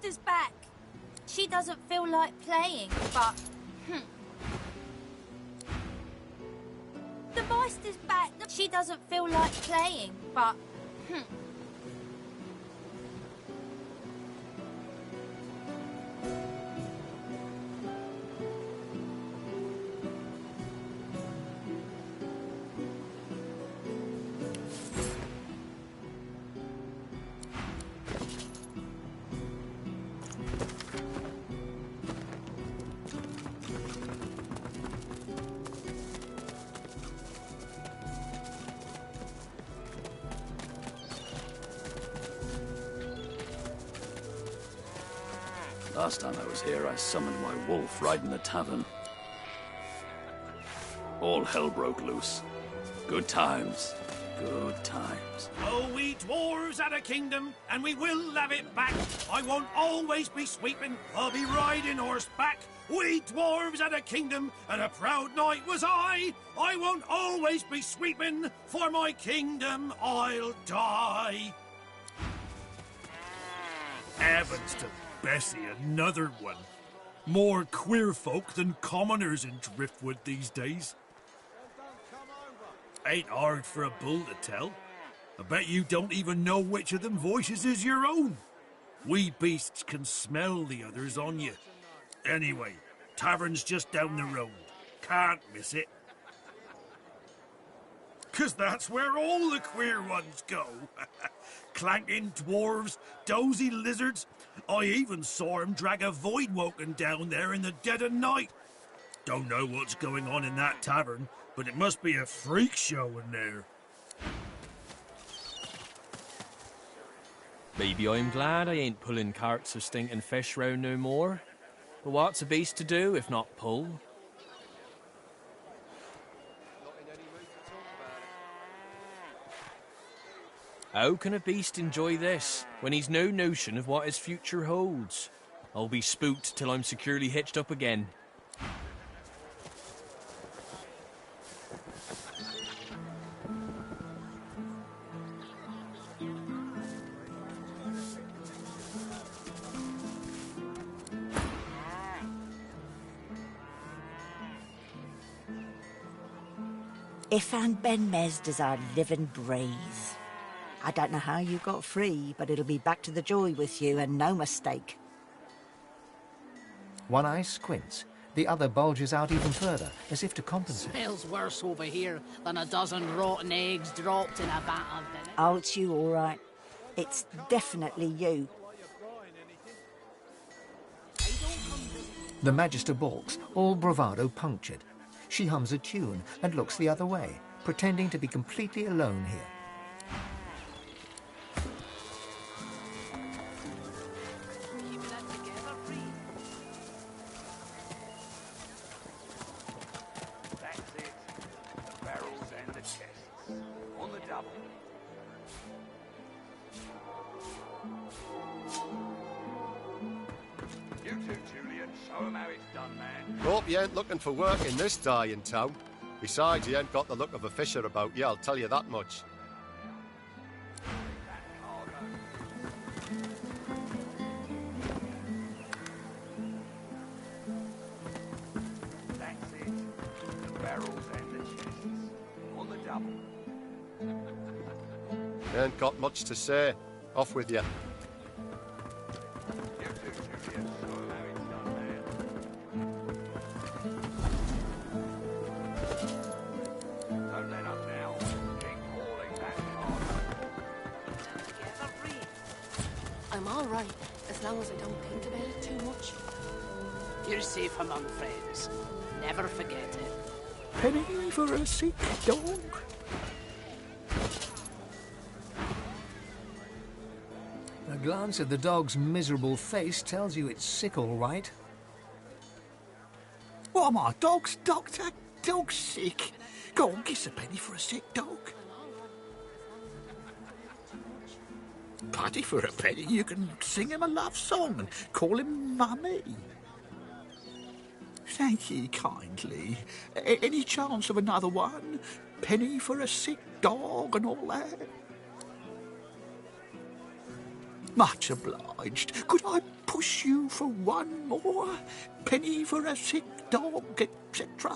Meister's back. She doesn't feel like playing, but... The Meister's back. She doesn't feel like playing, but... Last time I was here, I summoned my wolf right in the tavern. All hell broke loose. Good times. Good times. Oh, we dwarves had a kingdom, and we will have it back. I won't always be sweeping, I'll be riding horseback. We dwarves had a kingdom, and a proud knight was I. I won't always be sweeping, for my kingdom I'll die. Heavens to Bessie, another one. More queer folk than commoners in Driftwood these days. Ain't hard for a bull to tell. I bet you don't even know which of them voices is your own. We beasts can smell the others on you. Anyway, tavern's just down the road. Can't miss it. 'Cause that's where all the queer ones go. Clanking dwarves, dozy lizards. I even saw him drag a void-woken down there in the dead of night. Don't know what's going on in that tavern, but it must be a freak show in there. Maybe I'm glad I ain't pulling carts of stinking fish round no more. But what's a beast to do if not pull? How can a beast enjoy this, when he's no notion of what his future holds? I'll be spooked till I'm securely hitched up again. Ifan Ben Mesda's our living breeze. I don't know how you got free, but it'll be back to the joy with you, and no mistake. One eye squints, the other bulges out even further, as if to compensate. Smells worse over here than a dozen rotten eggs dropped in a vat of vinegar. Oh, it's you, all right. It's definitely you. The Magister balks, all bravado punctured. She hums a tune and looks the other way, pretending to be completely alone here. Hope you ain't looking for work in this dying town. Besides, you ain't got the look of a fisher about you, I'll tell you that much. That's it. The barrels and the chests. On the double. You ain't got much to say. Off with you. I'm all right, as long as I don't think about it too much. You're safe among friends. Never forget it. Penny for a sick dog. A glance at the dog's miserable face tells you it's sick, all right. What am I, dog's doctor? Dog's sick. Go on, kiss a penny for a sick dog. Paddy for a penny, you can sing him a love song and call him Mummy. Thank ye kindly. Any chance of another one? Penny for a sick dog and all that? Much obliged. Could I push you for one more? Penny for a sick dog, etc.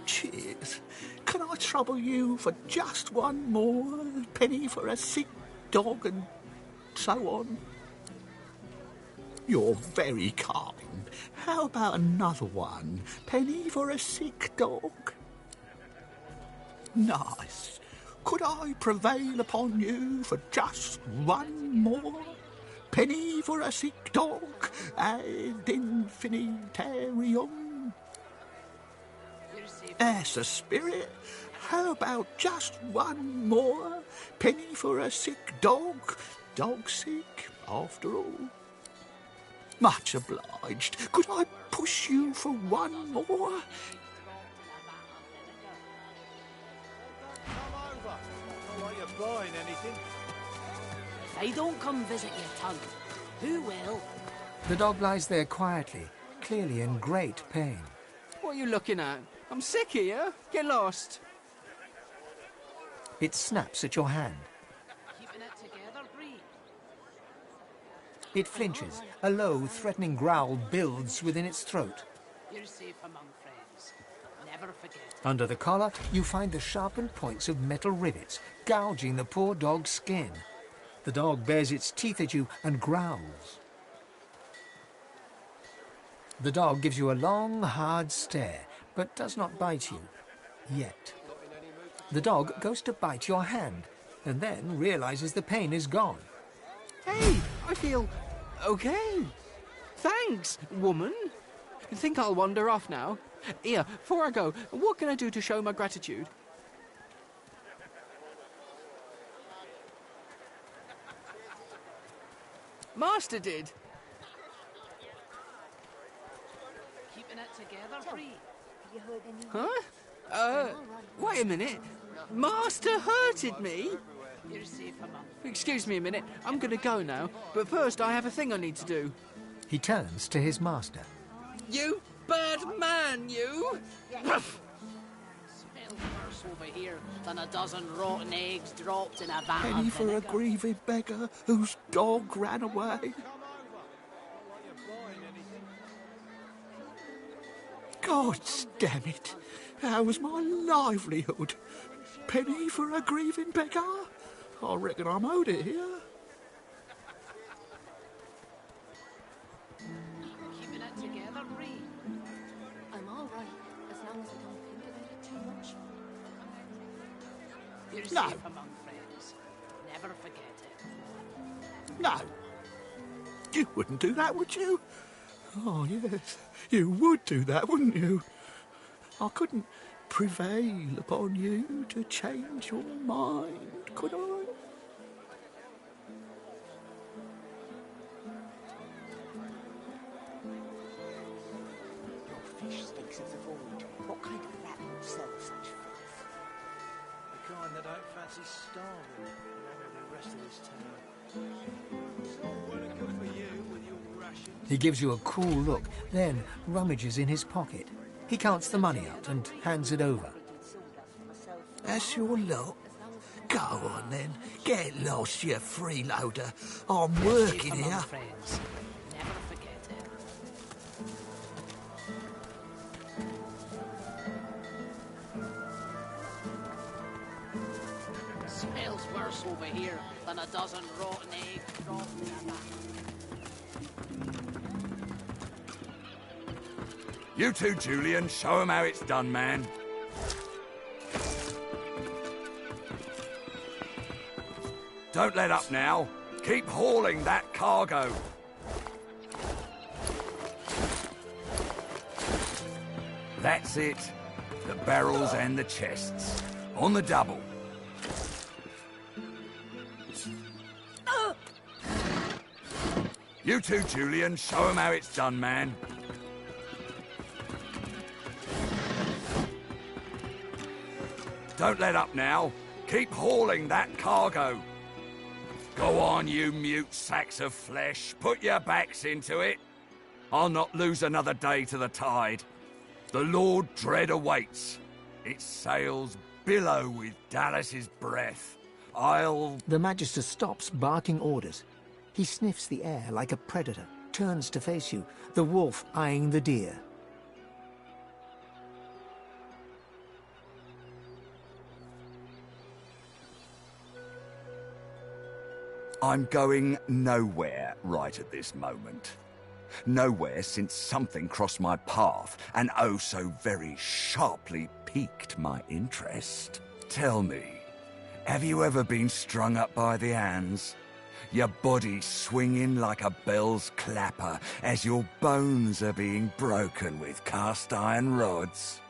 Cheers. Can I trouble you for just one more? Penny for a sick dog and so on. You're very kind. How about another one? Penny for a sick dog? Nice. Could I prevail upon you for just one more? Penny for a sick dog ad infiniterium? That's the spirit. How about just one more? Penny for a sick dog. Dog sick, after all. Much obliged. Could I push you for one more? Come over. Not like you're buying anything. If I don't come visit you, Tug, who will? The dog lies there quietly, clearly in great pain. What are you looking at? I'm sick here. Get lost. It snaps at your hand. Keeping it together, Bree. It flinches. A low, threatening growl builds within its throat. You're safe among friends. Never forget. Under the collar, you find the sharpened points of metal rivets, gouging the poor dog's skin. The dog bares its teeth at you and growls. The dog gives you a long, hard stare, but does not bite you. Yet. The dog goes to bite your hand, and then realizes the pain is gone. Hey, I feel okay. Thanks, woman. I think I'll wander off now. Here, before I go, what can I do to show my gratitude? Master did. Keeping it together, Bree. You heard any... Huh? Wait a minute. Master hurted me? You're safe among. Excuse me a minute. I'm going to go now. But first, I have a thing I need to do. He turns to his master. You bad man, you! Smells worse over here than a dozen rotten eggs dropped in a vat Penny of for a vinegar. grieving beggar whose dog ran away. God damn it. That was my livelihood. Penny for a grieving beggar? I reckon I'm owed it here. Keeping it together, Bree. I'm all right, as long as I don't think about it too much. You're No. safe among friends. Never forget it. No. You wouldn't do that, would you? Oh, yes. You would do that, wouldn't you? I couldn't prevail upon you to change your mind, could I? Your fish stinks of the void. What kind of rat would sell such filth? The kind that don't fancy starving around the rest of this town. It's all well and good for you with your rations. He gives you a cool look, then rummages in his pocket. He counts the money out and hands it over. That's your lot. Go on then. Get lost, you freeloader. I'm working Safe among here. friends. Never forget it. Smells worse over here than a dozen rotten eggs dropped in a vat. You too, Julian. Show 'em how it's done, man. Don't let up now. Keep hauling that cargo. That's it. The barrels and the chests. On the double. You too, Julian. Show 'em how it's done, man. Don't let up now. Keep hauling that cargo. Go on, you mute sacks of flesh. Put your backs into it. I'll not lose another day to the tide. The Lord Dread awaits. Its sails billow with Dallas's breath. I'll... The Magister stops, barking orders. He sniffs the air like a predator, turns to face you, the wolf eyeing the deer. I'm going nowhere right at this moment. Nowhere since something crossed my path and oh so very sharply piqued my interest. Tell me, have you ever been strung up by the hands? Your body swinging like a bell's clapper as your bones are being broken with cast iron rods?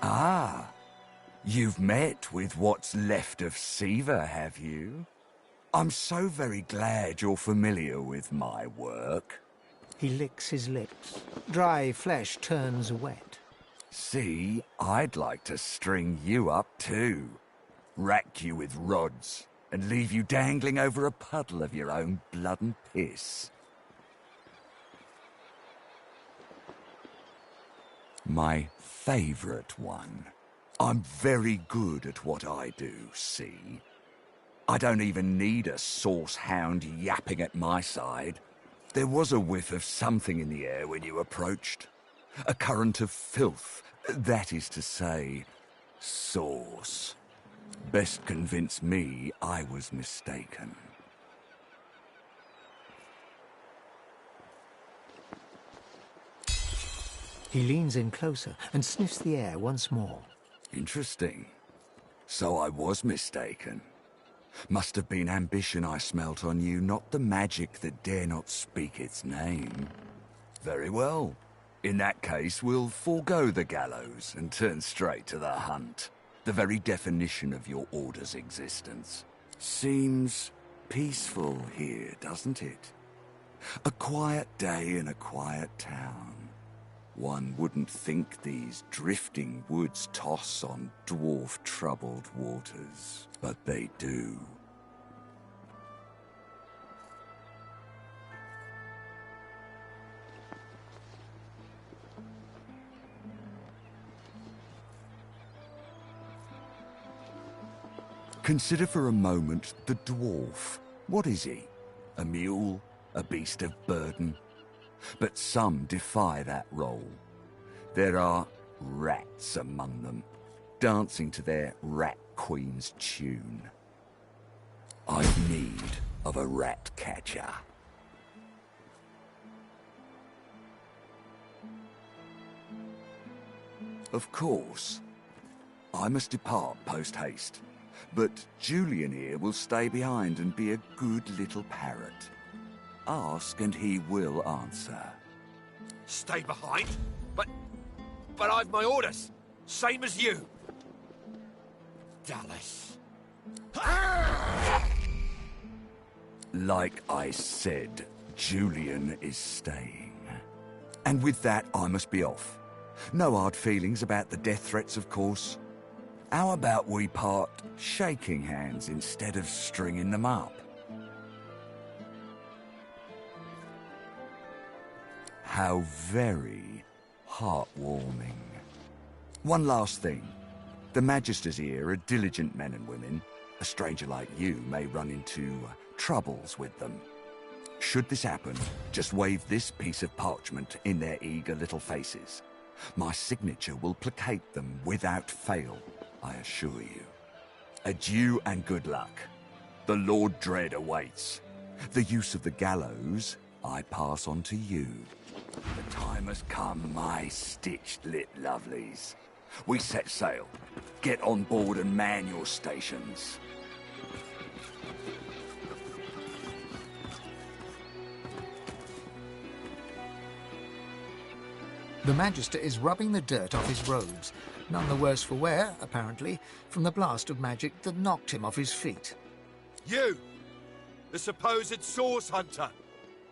Ah, you've met with what's left of Siva, have you? I'm so very glad you're familiar with my work. He licks his lips. Dry flesh turns wet. See, I'd like to string you up too. Rack you with rods and leave you dangling over a puddle of your own blood and piss. My favourite one. I'm very good at what I do, see? I don't even need a sauce hound yapping at my side. There was a whiff of something in the air when you approached. A current of filth, that is to say, sauce. Best convince me I was mistaken. He leans in closer and sniffs the air once more. Interesting. So I was mistaken. Must have been ambition I smelt on you, not the magic that dare not speak its name. Very well. In that case, we'll forego the gallows and turn straight to the hunt. The very definition of your order's existence. Seems peaceful here, doesn't it? A quiet day in a quiet town. One wouldn't think these drifting woods toss on dwarf-troubled waters, but they do. Consider for a moment the dwarf. What is he? A mule? A beast of burden? But some defy that role. There are rats among them, dancing to their rat queen's tune. I've need of a rat catcher. Of course, I must depart post-haste, but Julian here will stay behind and be a good little parrot. Ask and he will answer. Stay behind? But I've my orders. Same as you. Dallas. Like I said, Julian is staying. And with that, I must be off. No hard feelings about the death threats, of course. How about we part shaking hands instead of stringing them up? How very heartwarming. One last thing. The Magisters here are diligent men and women. A stranger like you may run into troubles with them. Should this happen, just wave this piece of parchment in their eager little faces. My signature will placate them without fail, I assure you. Adieu and good luck. The Lord Dread awaits. The use of the gallows I pass on to you. The time has come, my stitched-lit lovelies. We set sail. Get on board and man your stations. The Magister is rubbing the dirt off his robes, none the worse for wear, apparently, from the blast of magic that knocked him off his feet. You! The supposed source hunter!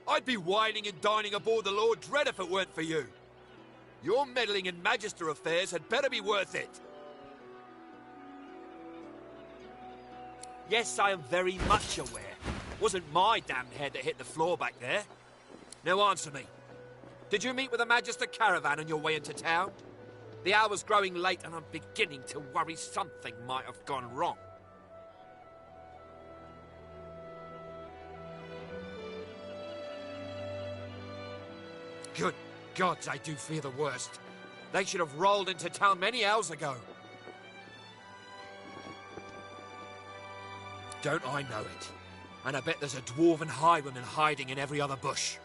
I'd be whining and dining aboard the Lord Dread if it weren't for you. Your meddling in Magister affairs had better be worth it. Yes, I am very much aware. Wasn't my damned head that hit the floor back there. Now answer me. Did you meet with a Magister caravan on your way into town? The hour's growing late and I'm beginning to worry something might have gone wrong. Good gods, I do fear the worst. They should have rolled into town many hours ago. Don't I know it? And I bet there's a dwarven highwayman hiding in every other bush.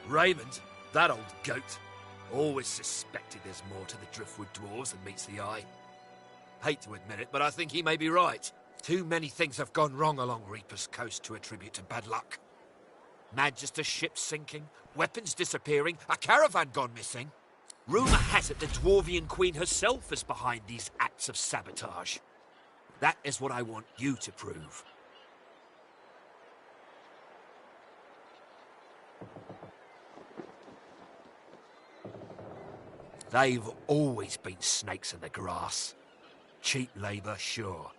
Raymond, that old goat, always suspected there's more to the Driftwood dwarves than meets the eye. Hate to admit it, but I think he may be right. Too many things have gone wrong along Reaper's Coast to attribute to bad luck. Magister ships sinking, weapons disappearing, a caravan gone missing. Rumour has it the Dwarvian Queen herself is behind these acts of sabotage. That is what I want you to prove. They've always been snakes in the grass. Cheap labour, sure.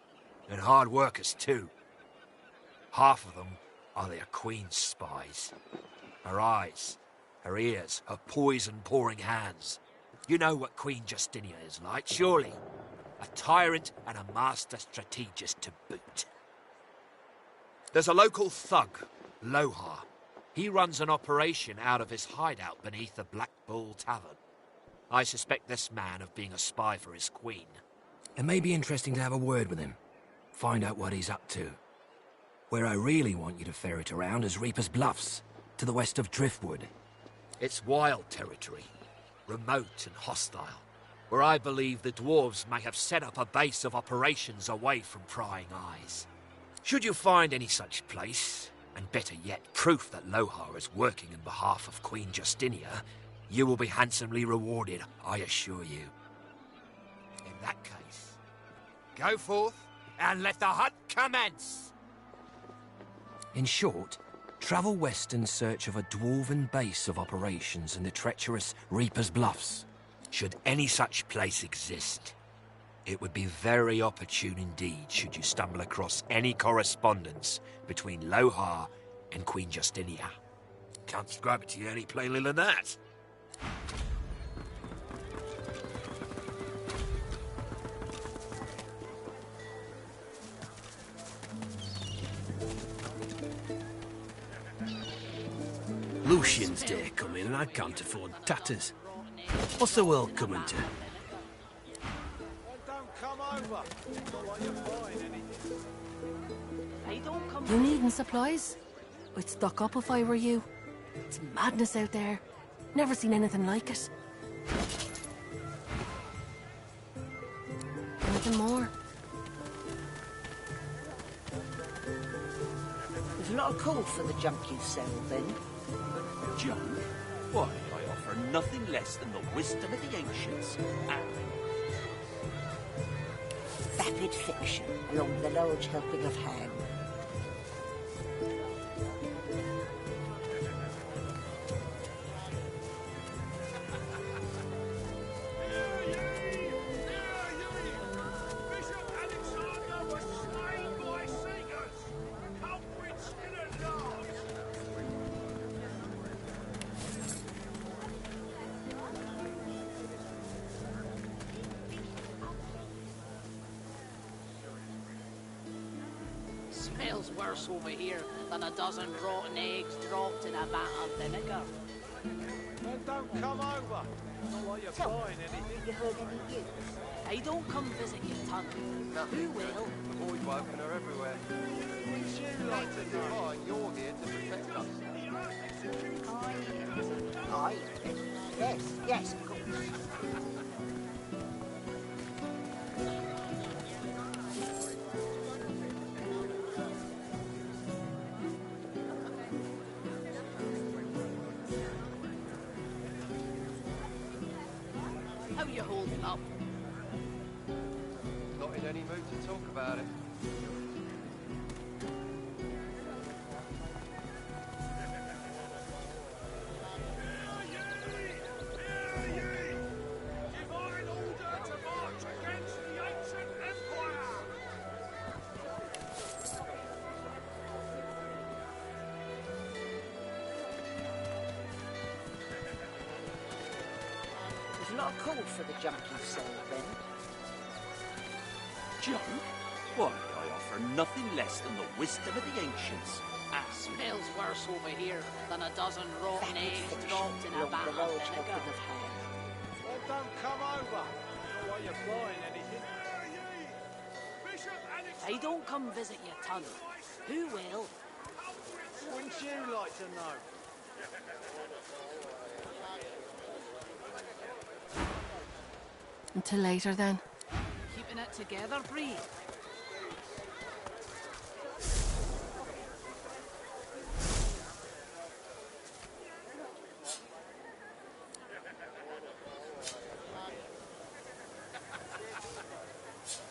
And hard workers, too. Half of them are their queen's spies. Her eyes, her ears, her poison-pouring hands. You know what Queen Justinia is like, surely. A tyrant and a master strategist to boot. There's a local thug, Lohar. He runs an operation out of his hideout beneath the Black Bull Tavern. I suspect this man of being a spy for his queen. It may be interesting to have a word with him. Find out what he's up to. Where I really want you to ferret around is Reaper's Bluffs, to the west of Driftwood. It's wild territory, remote and hostile, where I believe the dwarves may have set up a base of operations away from prying eyes. Should you find any such place, and better yet, proof that Lohar is working in behalf of Queen Justinia, you will be handsomely rewarded, I assure you. In that case, go forth and let the hunt commence! In short, travel west in search of a dwarven base of operations in the treacherous Reaper's Bluffs. Should any such place exist, it would be very opportune indeed should you stumble across any correspondence between Lohar and Queen Justinia. Can't describe it to you any plainly than that. Lucian's Day coming and I can't afford tatters. What's the world coming to? You needing supplies? I'd stock up if I were you. It's madness out there. Never seen anything like it. Anything more? There's a lot of call for the junk you sell, then. Junk? Why, I offer nothing less than the wisdom of the ancients. Vapid fiction, along with a large helping of ham. Smells worse over here than a dozen rotten eggs dropped in a vat of vinegar. Well, don't come over. Not like you're buying anything. You heard any news? I don't come visit you, Tug. Who will? Boys woken are everywhere. Wouldn't you like to know? You're here to protect us. Aye. Yes, of course. How you holding up? Not in any mood to talk about it. a lot of call for the junk you sell, Ben. Junk? Why, I offer nothing less than the wisdom of the ancients. Smells worse over here than a dozen rotten eggs dropped in a vat of vinegar. Well, don't come over. Not while you're buying anything. They don't come visit your tunnel. Who will? Wouldn't you like to know? Until later, then. Keeping it together, Bree.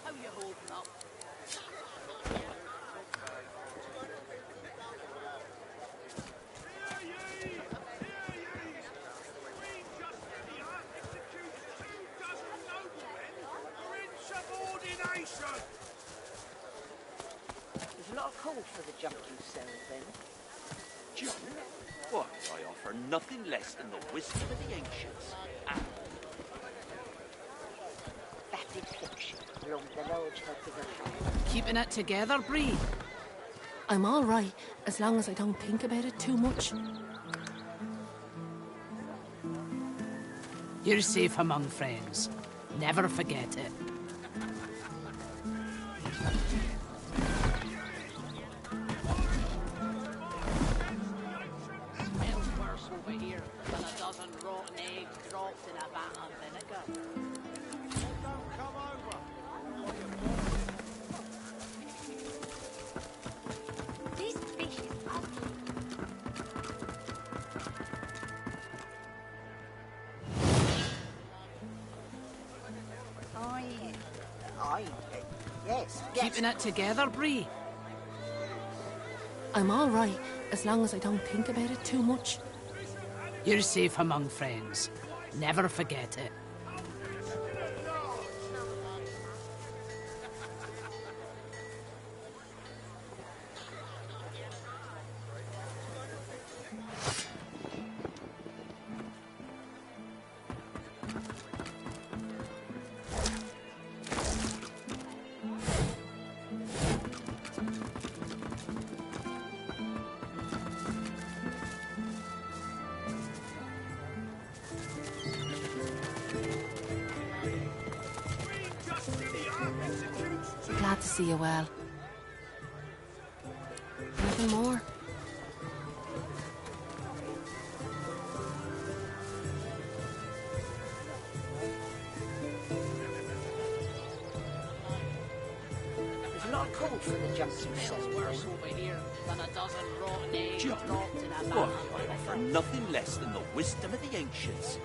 How you holding up? There's a lot of call for the junk you sell, Ben. Junk? Why, I offer nothing less than the wisdom of the ancients. Vapid fiction along the large hope of the hand. Keeping it together, Bree. I'm all right, as long as I don't think about it too much. You're safe among friends. Never forget it. Smells worse over here than a dozen rotten eggs dropped in a vat of vinegar. Don't come over. This fish is ugly. Yes. Keeping it together, Bree. I'm all right, as long as I don't think about it too much. You're safe among friends. Never forget it. Glad to see you well. Anything more? There's a lot of call for the junk you sell, Smells worse over here than a dozen rotten eggs Junk? dropped in a Why, vat of I offer vinegar. nothing less than the wisdom of the ancients.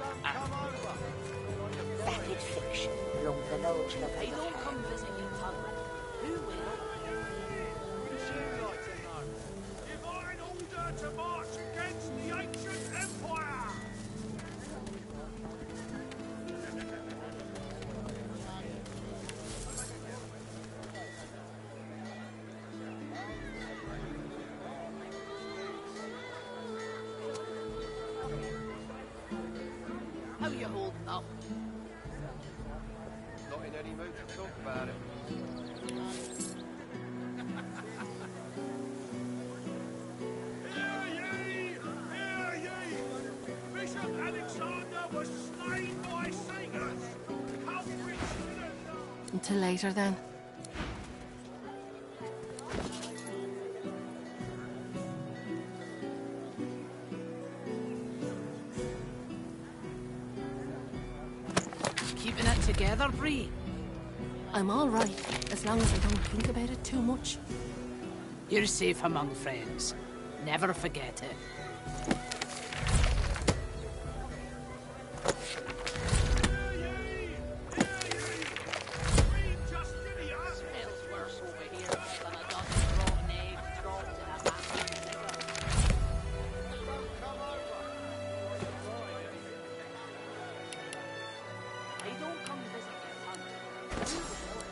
Vapid fiction along the large hope They of the don't hand. come visit your tunnel. Who will? Wouldn't you like to know? Divine order to march against the ancient empire! How you holding up? Not in any mood to talk about it. Hear ye! Hear ye! Bishop Alexander was slain by Satyrs! How rich Until later, then. Keeping it together, Bree. I'm all right, as long as I don't think about it too much. You're safe among friends. Never forget it. Smells worse over here than a dozen rotten eggs dropped in a vat of vinegar. They don't come visit your tunnel. Who will?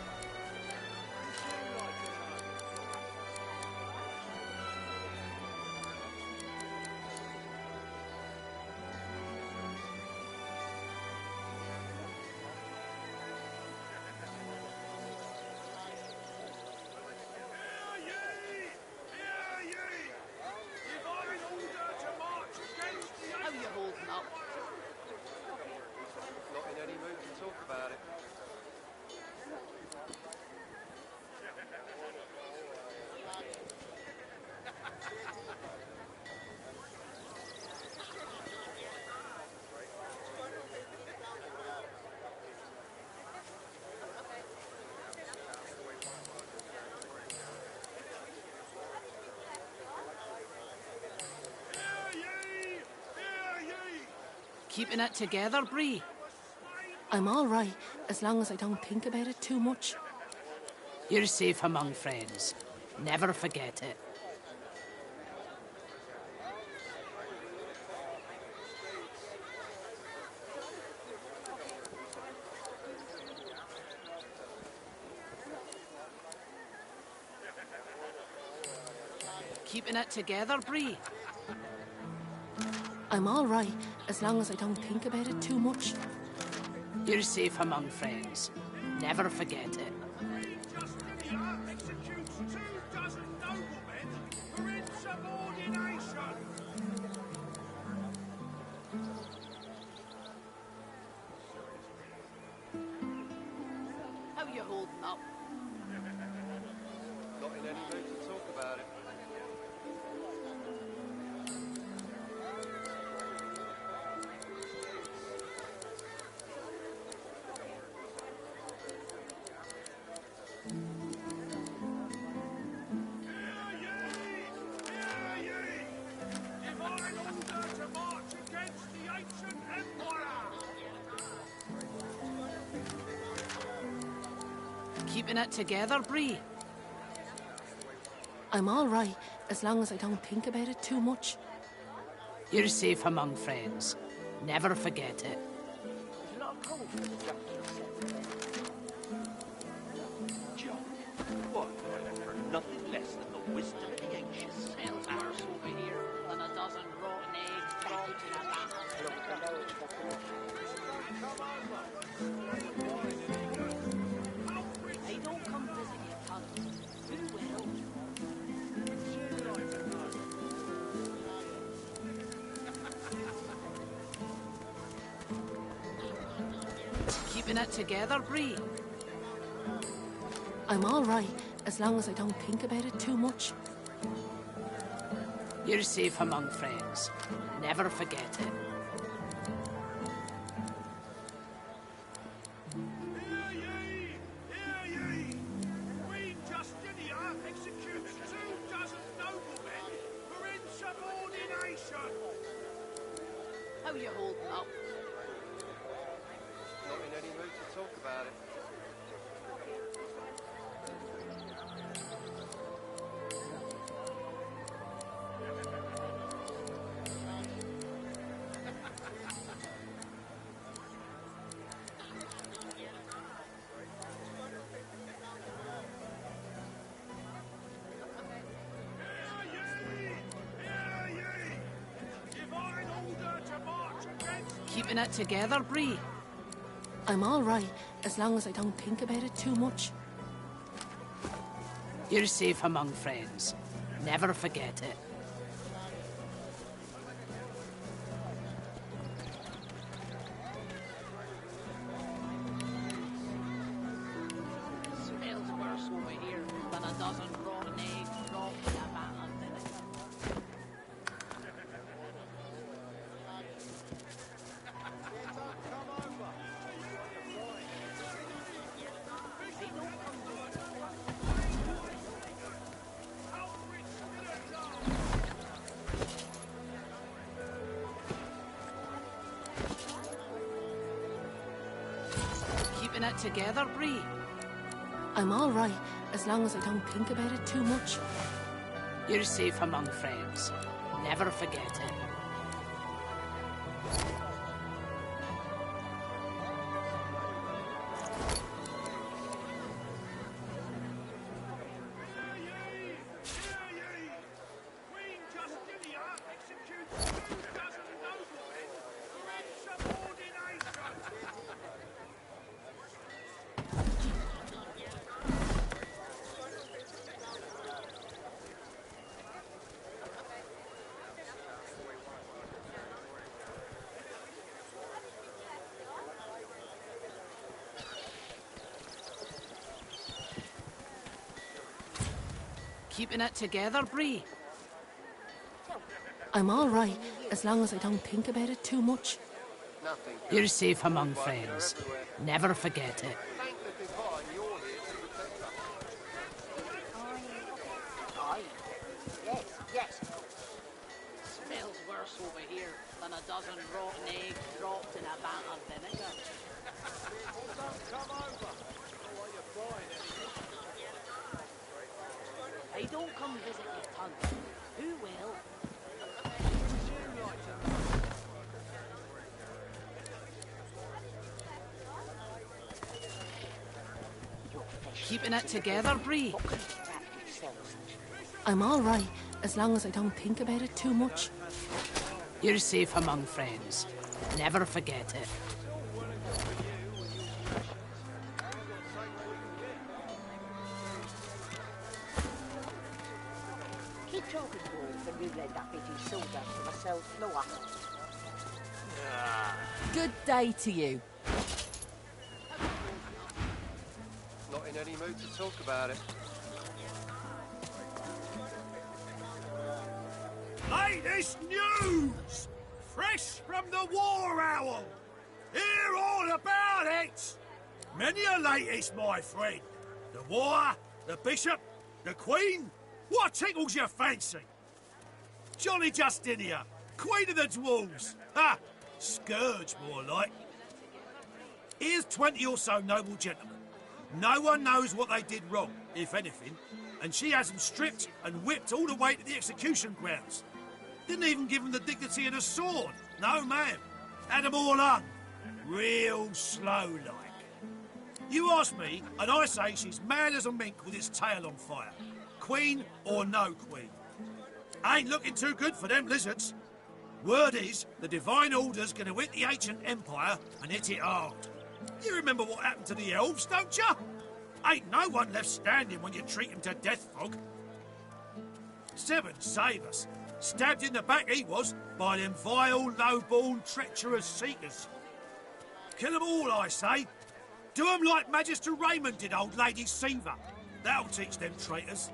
Keeping it together, Bree? I'm all right, as long as I don't think about it too much. You're safe among friends. Never forget it. Keeping it together, Bree? I'm all right, as long as I don't think about it too much. You're safe among friends. Never forget it. How you holding up? Not in any mood to talk about it. Keeping it together, Bree? I'm all right, as long as I don't think about it too much. You're safe among friends. Never forget it. John, what? For nothing less than the wisdom of the ancients. Smells worse over here than a dozen rotten eggs dropped in a battle. Hey, don't come visit your cousin. Who will? Keeping it together, Bree? I'm all right, as long as I don't think about it too much. You're safe among friends. Never forget it. How you holding up? Not in any mood to talk about it. Keeping it together, Bree? I'm all right, as long as I don't think about it too much. You're safe among friends. Never forget it. Smells worse over here than a dozen rotten eggs dropped in a battle. Keeping it together, Bree? I'm all right, as long as I don't think about it too much. You're safe among friends. Never forget it. Keeping it together, Bree? I'm all right, as long as I don't think about it too much. Nothing. You're safe among friends. Never forget it. Thank the divine you're here to protect us. Yes, yes. Smells worse over here than a dozen rotten eggs dropped in a vat of vinegar. Don't come over. Not like you're buying anything. If I don't come visit your ton, who will? Would you like to know? Keeping it together, Bree? I'm all right, as long as I don't think about it too much. You're safe among friends. Never forget it. Keep talking, boys, and you let that bitty soda to myself floor. Good day to you. Not in any mood to talk about it. Latest news! Fresh from the War Owl! Hear all about it! Many a latest, my friend. The war, the bishop, the queen. What tickles your fancy? Johnny Justinia, queen of the dwarves. Ha! Scourge, more like. Here's 20 or so noble gentlemen. No one knows what they did wrong, if anything, and she has them stripped and whipped all the way to the execution grounds. Didn't even give them the dignity of a sword. No, ma'am. Had them all hung. Real slow-like. You ask me, and I say she's mad as a mink with its tail on fire. Queen or no queen. Ain't looking too good for them lizards. Word is, the Divine Order's gonna hit the ancient empire and hit it hard. You remember what happened to the elves, don't you? Ain't no one left standing when you treat him to death, Frog. Seven save us. Stabbed in the back he was by them vile, low-born, treacherous seekers. Kill them all, I say. Do them like Magister Raymond did old Lady Seaver. That'll teach them traitors.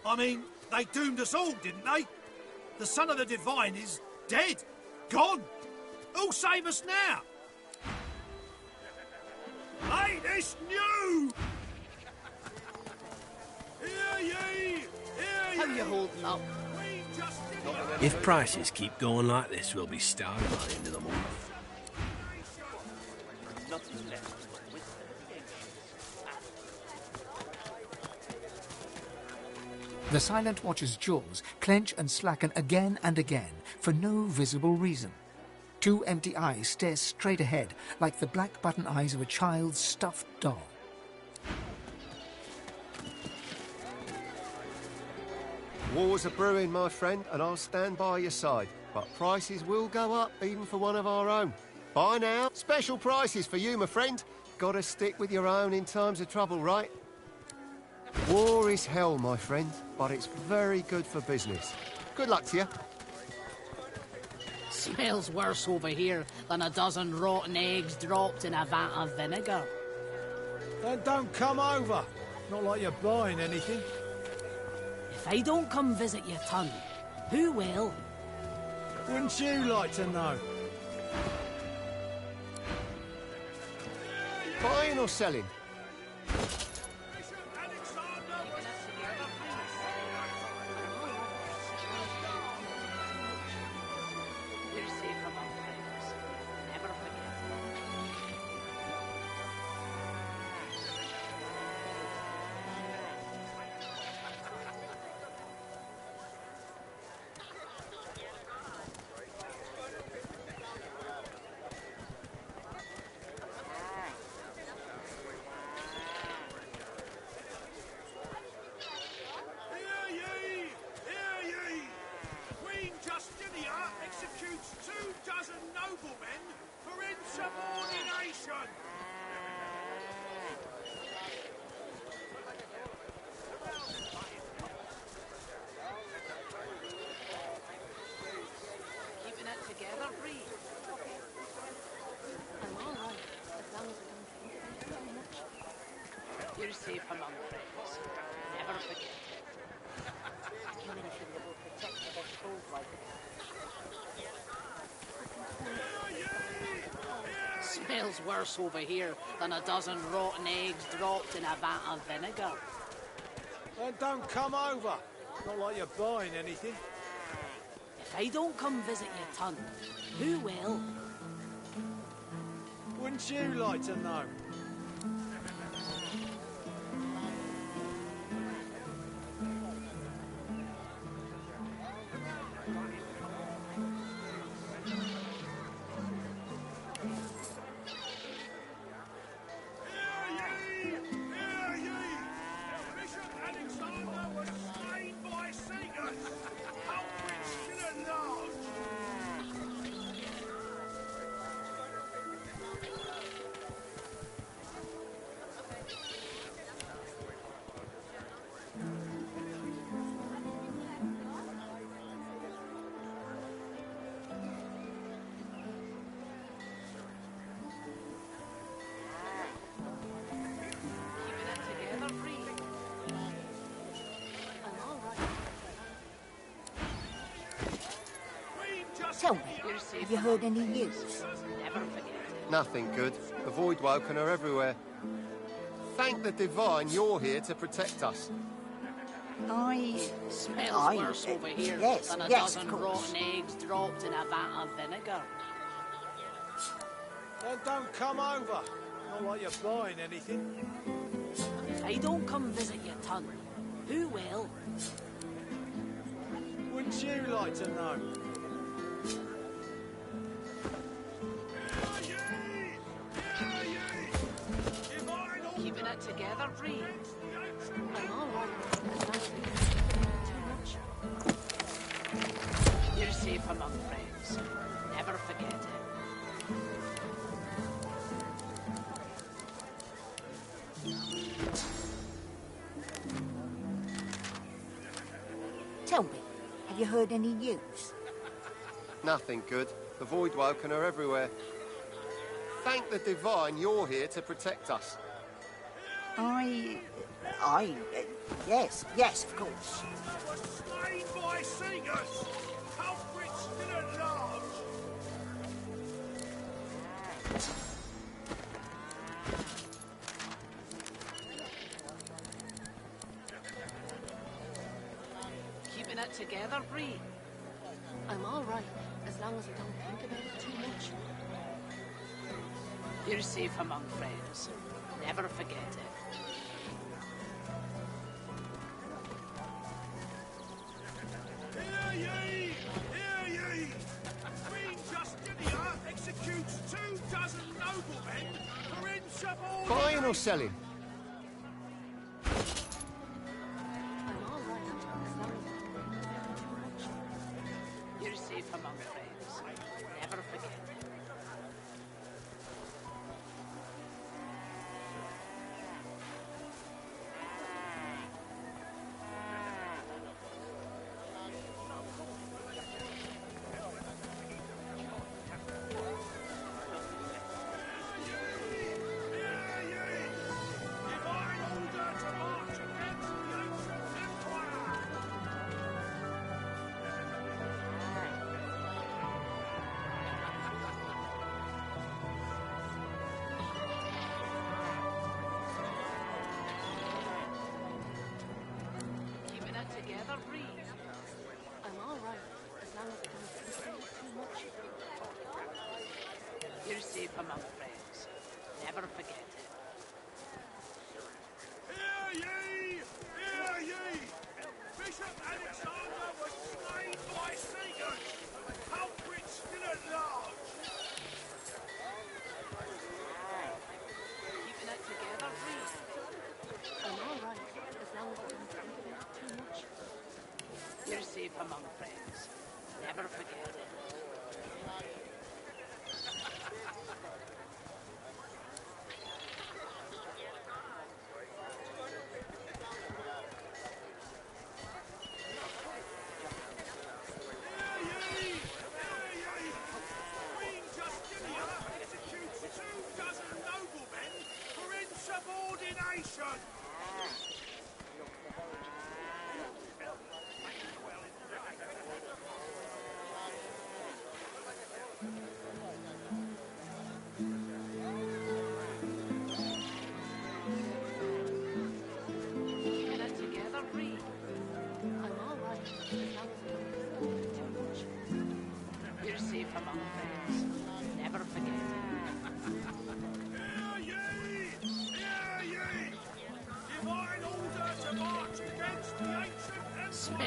I mean, they doomed us all, didn't they? The son of the Divine is dead. Gone. Who'll save us now? Latest news! Hear ye! Hear ye! How you holding up? If prices keep going like this, we'll be starving by the end of the month. Nothing left. The Silent Watcher's jaws clench and slacken again and again for no visible reason. Two empty eyes stare straight ahead like the black button eyes of a child's stuffed doll. Wars are brewing, my friend, and I'll stand by your side. But prices will go up, even for one of our own. Buy now. Special prices for you, my friend. Gotta stick with your own in times of trouble, right? War is hell, my friend, but it's very good for business. Good luck to you. Smells worse over here than a dozen rotten eggs dropped in a vat of vinegar. Then don't come over. Not like you're buying anything. If I don't come visit your ton, who will? Wouldn't you like to know? Buying or selling? You're safe among friends. Never forget. Hear ye! Hear ye! Queen Justinia executes 24 noblemen for insubordination! Keeping it together, Bree. I'm all right, as long as I don't think about it too much. You're safe among friends. Never forget it. Do anything that will protect the best gold like Smells worse over here than a dozen rotten eggs dropped in a vat of vinegar. Then don't come over. Not like you're buying anything. If If I don't come visit your ton, who will? Wouldn't you like to know? Tell me, have you heard any news? Nothing good. The Voidwoken are everywhere. Thank the Divine you're here to protect us. Smells worse over here than a dozen rotten eggs dropped in a vat of vinegar. Then don't come over. Not like you're buying anything. If I don't come visit your ton, who will? Wouldn't you like to know? Keeping it together, Bree. I'm all right. Too much. You're safe among friends. Never forget it. Tell me, have you heard any news? Nothing good. The Voidwoken are everywhere. Thank the Divine you're here to protect us. Yes, of course. Slain by singers! Culprits still at large! Keeping it together, Bree. I'm all right, as long as I don't think about it too much. You're safe among friends. Never forget it. Hear ye! Hear ye! Queen Justinia executes 24 noblemen for insubordination! Buying or selling? I'm all right, as long as I don't think about it too much. You're safe among friends. Never forget it. Together, Bree. I'm all right, as long as I don't think about it too much. You're safe among friends. Never forget it. Hear ye! Hear ye! Bishop Alexander was slain by singers! Culprits still at large! Keeping it together, Bree. I'm all right, as long as I don't think about it too much. You're safe among friends. Never forget it. Queen Justinia executes 24 noblemen for insubordination!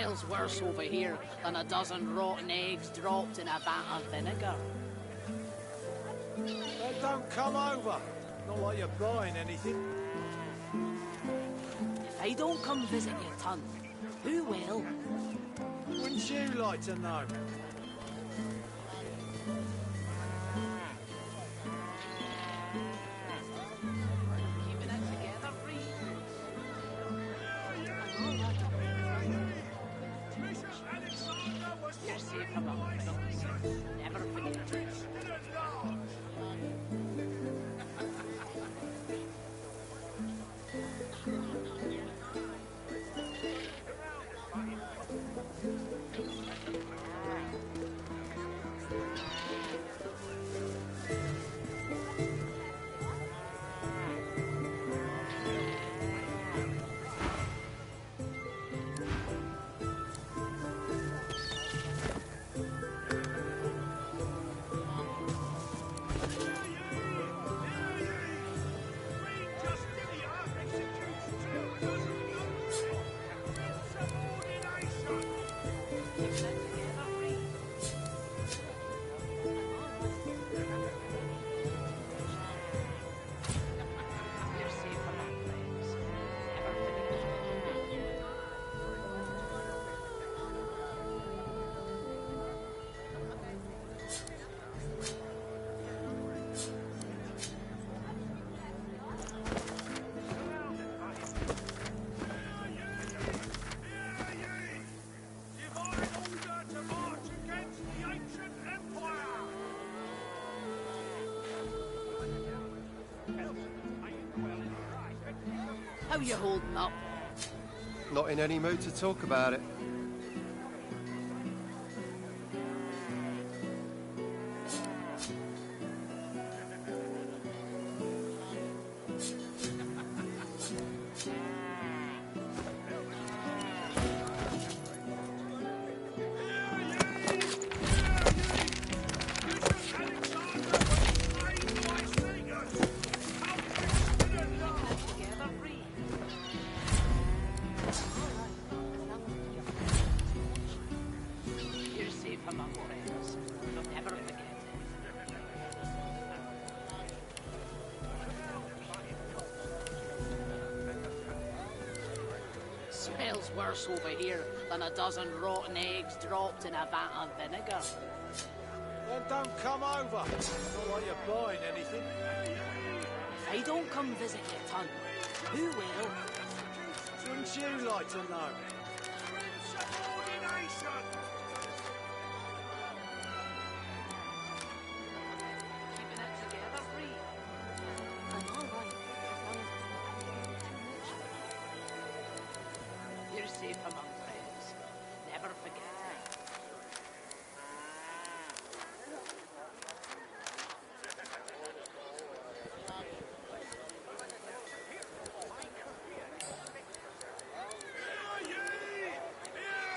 Smells worse over here than a dozen rotten eggs dropped in a vat of vinegar. Then don't come over. Not like you're buying anything. If I don't come visit your ton, who will? Wouldn't you like to know? Keeping it together, Bree. You're safe among friends. Never forget it. How you holding up? Not in any mood to talk about it. You're safe among friends. Never forget it. Smells worse over here than a dozen rotten eggs dropped in a vat of vinegar. Then don't come over. Not like you're buying anything. If I don't come visit your ton, who will? Wouldn't you like to know? Keeping it together, Bree. I'm all right, as long as it's not too much. You're safe among friends. Never forget it.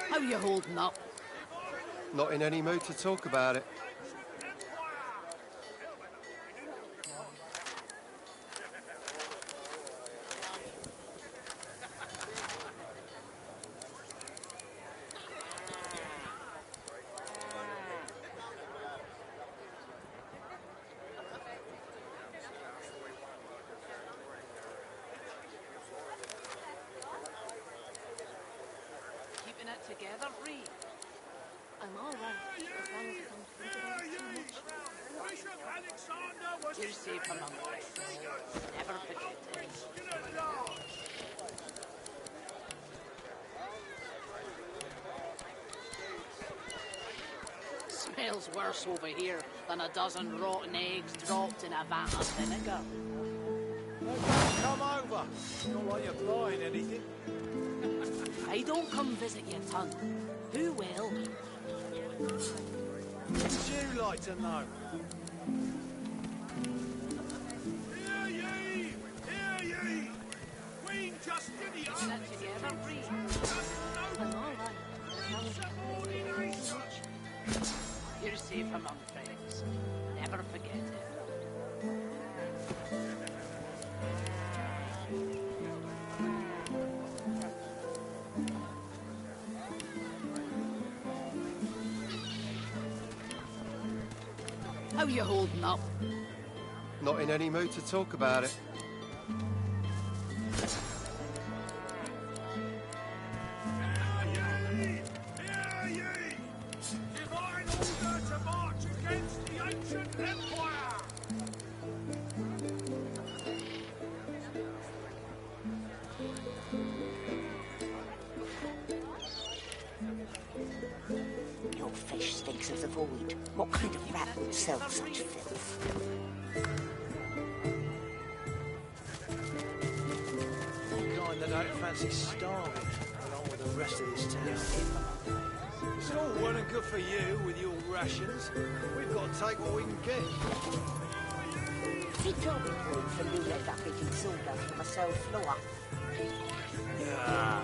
How you holding up? Not in any mood to talk about it. Keeping it together, Bree. I'm all right, as long as I don't think about it too much. You're safe among friends. Never forget it. Smells worse over here than a dozen rotten eggs dropped in a vat of vinegar. Then don't come over. Not like you're buying anything. If I don't come visit your ton, who will? Wouldn't you like to know? Hear ye! Hear ye! Queen Justinia! Keeping it together, Bree. I'm all right, as long as I don't think about it too much. You're safe among friends. Never forget it. How you holding up? Not in any mood to talk about it. Divine order to march against the ancient empire! Your fish stinks of the void. What kind of rat would sell such filth? The kind that don't fancy starving, along with the rest of this town. It's all well and good for you with your rations. We've got to take what we can get. Keep your room for you let that baking soda from a cell floor. Yeah.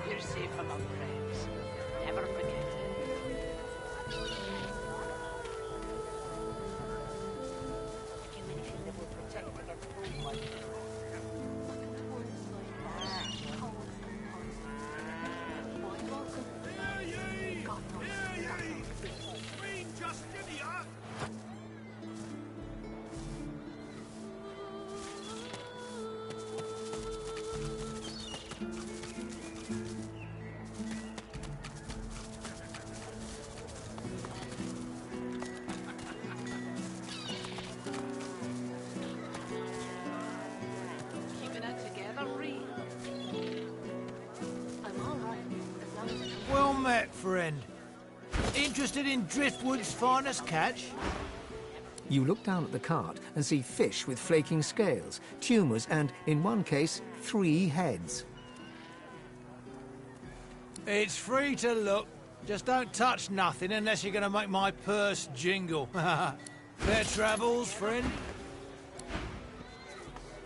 You're safe among friends. Never forget it. Do anything that will protect against all Queen Justinia! Keeping it together, Bree. I'm all right as long as I don't... Well met, friend. Interested in Driftwood's finest catch? You look down at the cart and see fish with flaking scales, tumours and, in one case, 3 heads. It's free to look. Just don't touch nothing unless you're going to make my purse jingle. Fair travels, friend.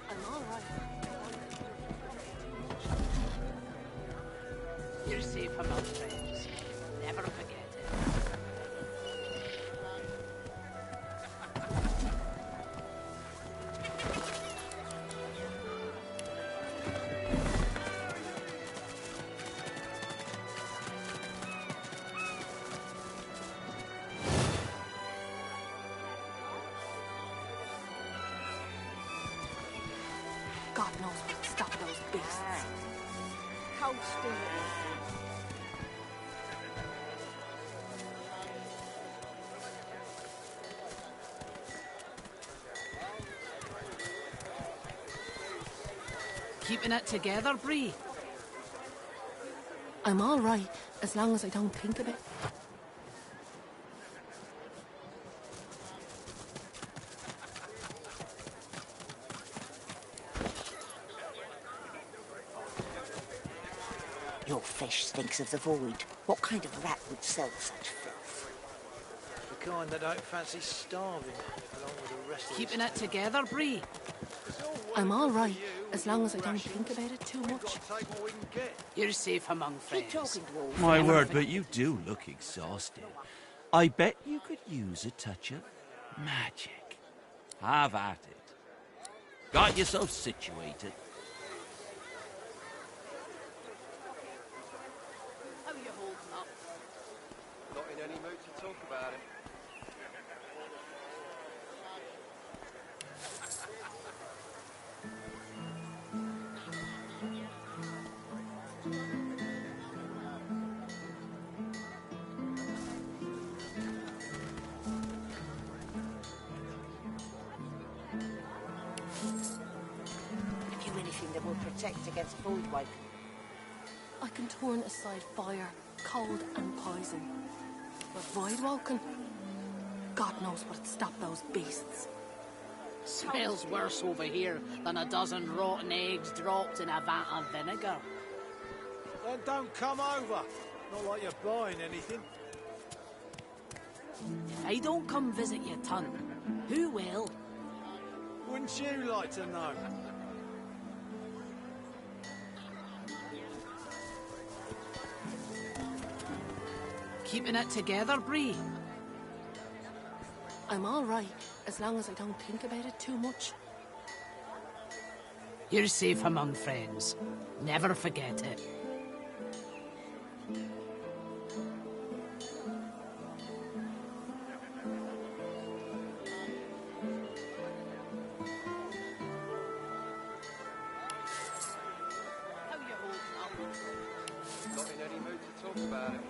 I'm all right. You're safe among friends. Never forget it. God knows what to stop those beasts. Cold steel. Keeping it together, Bree. I'm all right as long as I don't think of it. Your fish stinks of the void. What kind of rat would sell such filth? The kind that don't fancy starving, along with the rest of Keeping this it together, Bree. I'm all right as long as I don't think about it too much. take what we can get. You're safe among Keep friends. talking, dwarf. My word, but you do look exhausted. I bet you could use a touch of magic. Have at it. Got yourself situated. How you holding up? Not in any mood to talk about it. Have you anything that will protect against void wake? I can turn aside fire, cold and poison. But void walking, God knows what'd stop those beasts. Smells worse over here than a dozen rotten eggs dropped in a vat of vinegar. Then don't come over. Not like you're buying anything. If I don't come visit you, ton, who will? Wouldn't you like to know? Keeping it together, Bree. I'm all right as long as I don't think about it too much. You're safe among friends. Never forget it. Not in any mood to talk about it.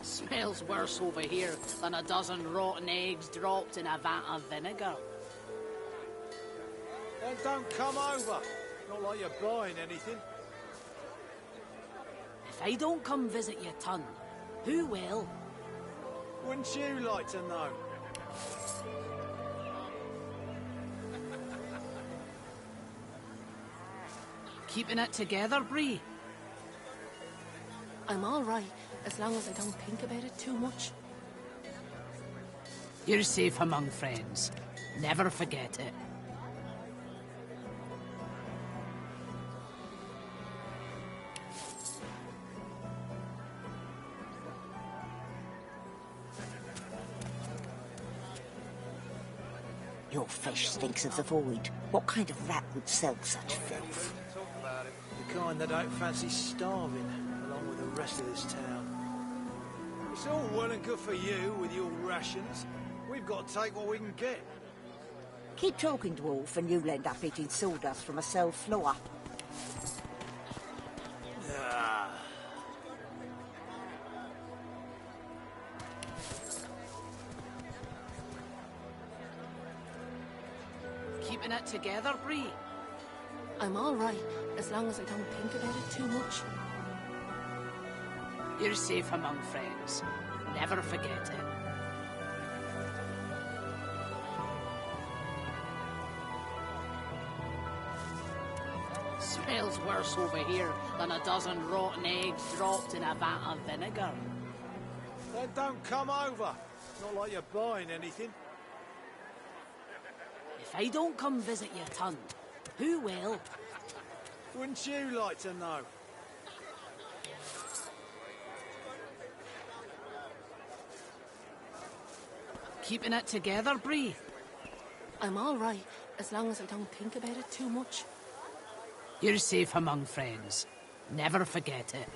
Smells worse over here than a dozen rotten eggs dropped in a vat of vinegar. Then don't come over. Not like you're buying anything. If I don't come visit your ton, who will? Wouldn't you like to know? Keeping it together, Bree? I'm all right, as long as I don't think about it too much. You're safe among friends. Never forget it. Your fish stinks of the void. What kind of rat would sell such filth? Talk about it. The kind that don't fancy starving, along with the rest of this town. It's all well and good for you with your rations. We've got to take what we can get. Keep talking, dwarf, and you'll end up eating sawdust from a cell floor. Ah. Keeping it together, Bree? I'm all right, as long as I don't think about it too much. You're safe among friends. Never forget it. Smells worse over here than a dozen rotten eggs dropped in a vat of vinegar. Then don't come over. Not like you're buying anything. If I don't come visit your ton, who will? Wouldn't you like to know? Keeping it together, Bree? I'm all right, as long as I don't think about it too much. You're safe among friends. Never forget it.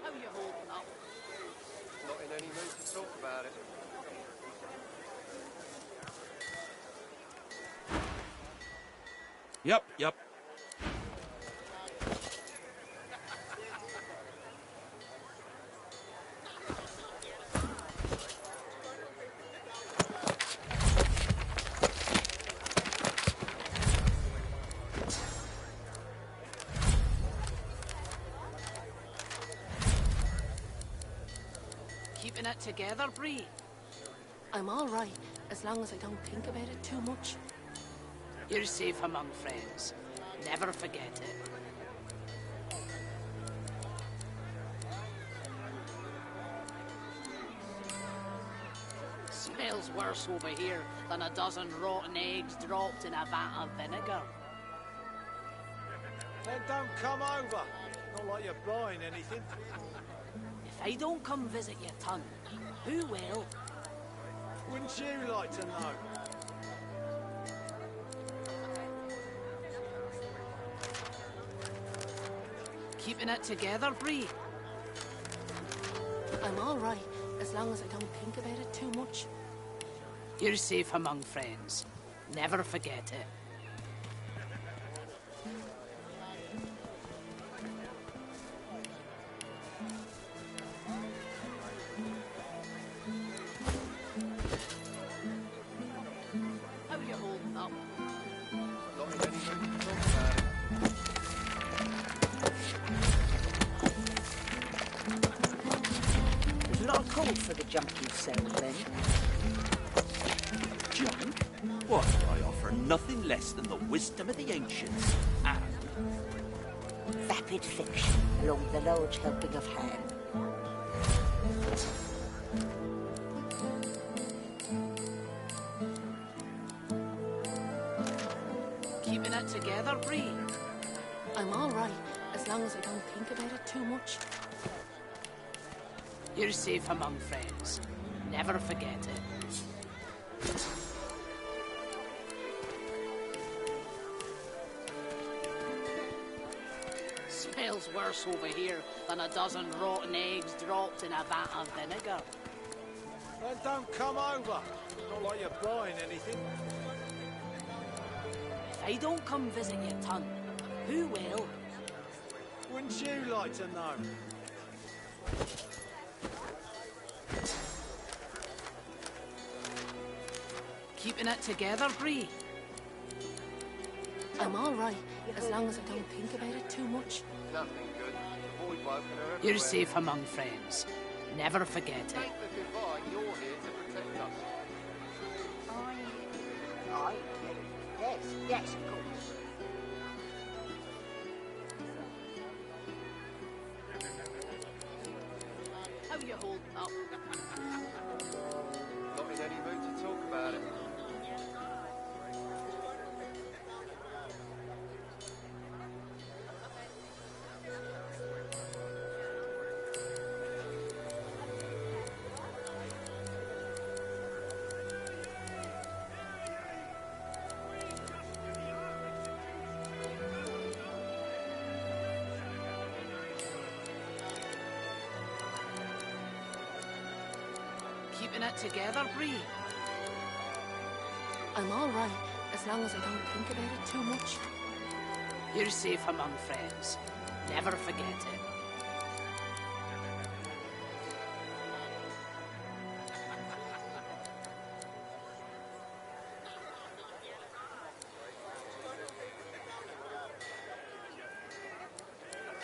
How you holding up? Not in any mood to talk about it. Yep. Keeping it together, Bree? I'm all right, as long as I don't think about it too much. You're safe among friends. Never forget it. Smells worse over here than a dozen rotten eggs dropped in a vat of vinegar. Then don't come over. Not like you're buying anything. If I don't come visit your ton, who will? Wouldn't you like to know? Keeping it together, Bree? I'm all right, as long as I don't think about it too much. You're safe among friends. Never forget it. How you holding up? Not in any mood cold for the junk you sell, then? Junk? Why, I offer nothing less than the wisdom of the ancients and... Vapid fiction, along with a large helping of ham. Keeping it together, Bree? I'm all right, as long as I don't think about it too much. You're safe among friends. Never forget it. Smells worse over here than a dozen rotten eggs dropped in a vat of vinegar. Then don't come over. Not like you're buying anything. If I don't come visit your ton, who will? Wouldn't you like to know? Keeping it together, Bree? I'm all right, as long as I don't think about it too much. Nothing good. Avoid woken are You're everywhere. safe among friends. Never forget it. Thank the divine you're here to protect us. Yes, of course. How you holding up? Not in any mood to talk about it. Keeping it together, Bree? I'm all right, as long as I don't think about it too much. You're safe among friends. Never forget it.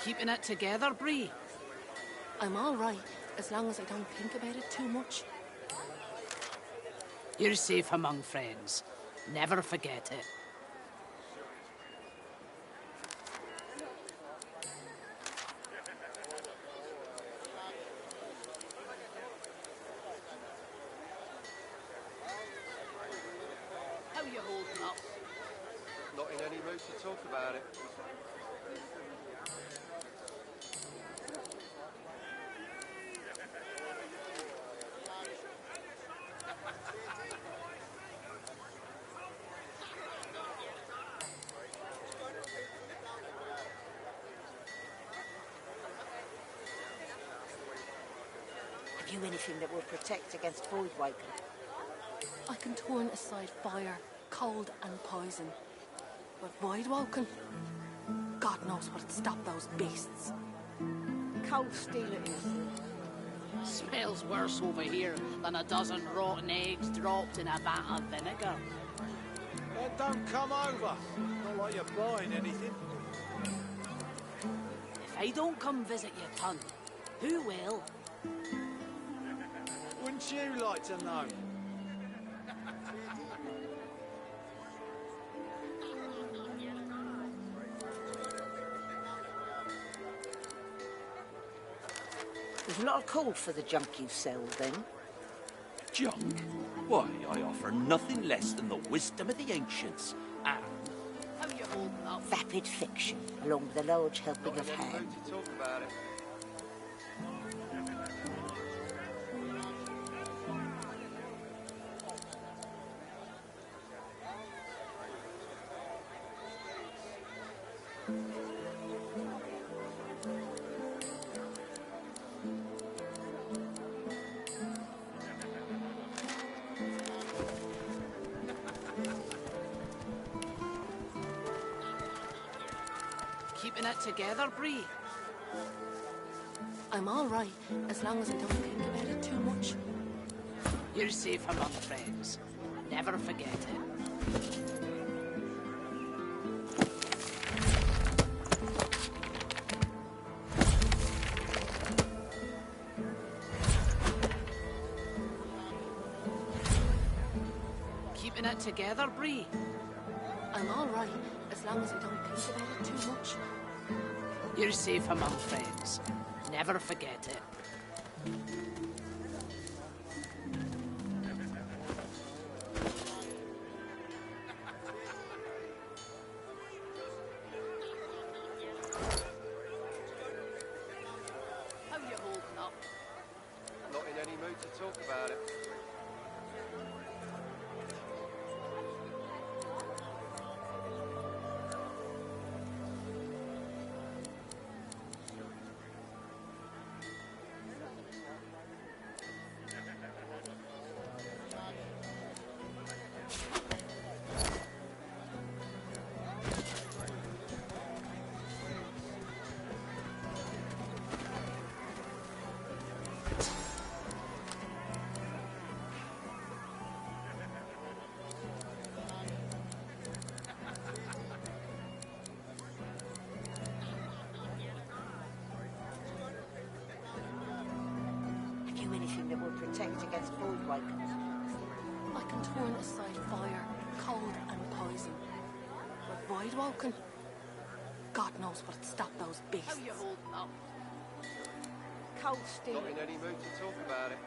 Keeping it together, Bree? I'm all right, as long as I don't think about it too much. You're safe among friends. Never forget it. How you holding up? Not in any mood to talk about it. Have you anything that will protect against void waking? I can turn aside fire, cold and poison. But void woken, God knows what'd stop those beasts. Cold steel it is. Smells worse over here than a dozen rotten eggs dropped in a vat of vinegar. Then don't come over. Not like you're buying anything. If I don't come visit your ton, who will? Wouldn't you like to know? There's a lot of call for the junk you sell, then. Junk? Why, I offer nothing less than the wisdom of the ancients and... How you holding up? Vapid fiction, along with a large helping Not of in any ham. mood to talk about it. Keeping it together, Bree? I'm all right, as long as I don't think about it too much. You're safe among friends. Never forget it. Keeping it together, Bree? I'm all right, as long as I don't think about it too much. You're safe among friends. Never forget it. How you holding up? Not in any mood to talk about it. Have you anything that will protect against void wakens? I can turn aside fire, cold and poison. But void walking, God knows what'd stop those beasts. How you holding up? Cold steel. Not in any mood to talk about it.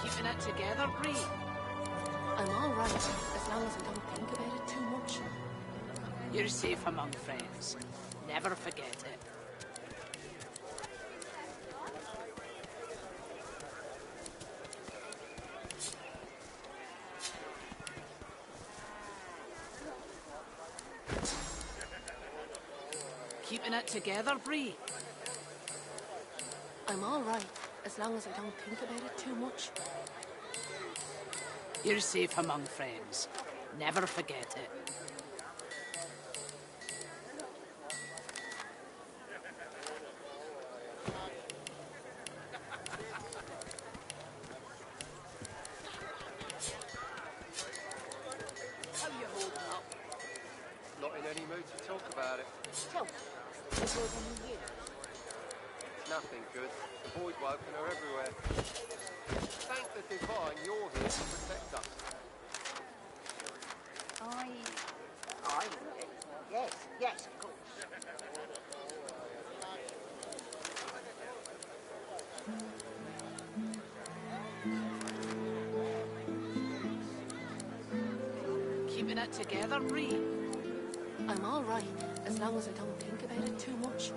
Keeping it together, Bree? I'm all right, as long as I don't think about it too much. You're safe among friends. Never forget it. Keeping it together, Bree? I'm all right, as long as I don't think about it too much. You're safe among friends. Never forget it. How you holding up? Not in any mood to talk about it. Tell me, is there any news? It's nothing good. The void woken are everywhere. Thank the divine you're here to protect us. Yes, of course. Keeping it together, Bree? I'm all right, as long as I don't think about it too much.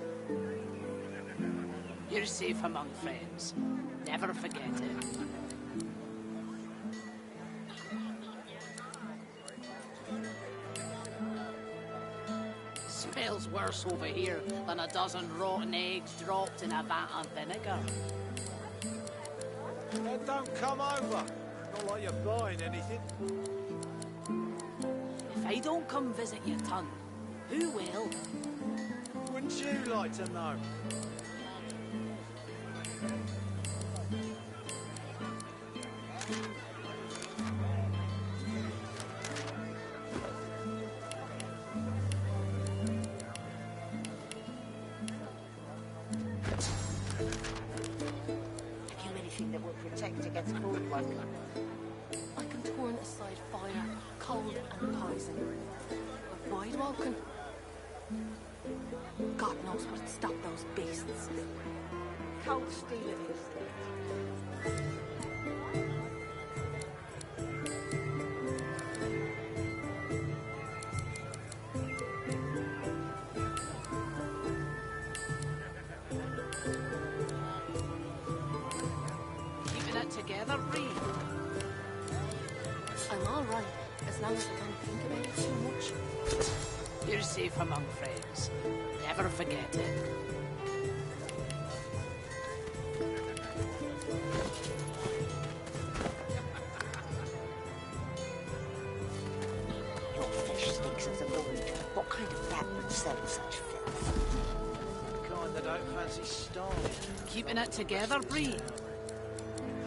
You're safe among friends. Never forget it. Smells worse over here than a dozen rotten eggs dropped in a vat of vinegar. Then don't come over. Not like you're buying anything. If I don't come visit your ton, who will? Wouldn't you like to know? Have you anything that will protect against void waking? I can turn aside fire, cold and poison. But void walking, God knows what'd stop those beasts. Cold steel it is then. Keeping it together, Bree? I'm all right, as long as I don't think about it too much. You're safe among friends. Never forget it. Your fish stinks of the Lord. What kind of rat would sell such filth? The kind that don't fancy starving. Keeping it together, Bree.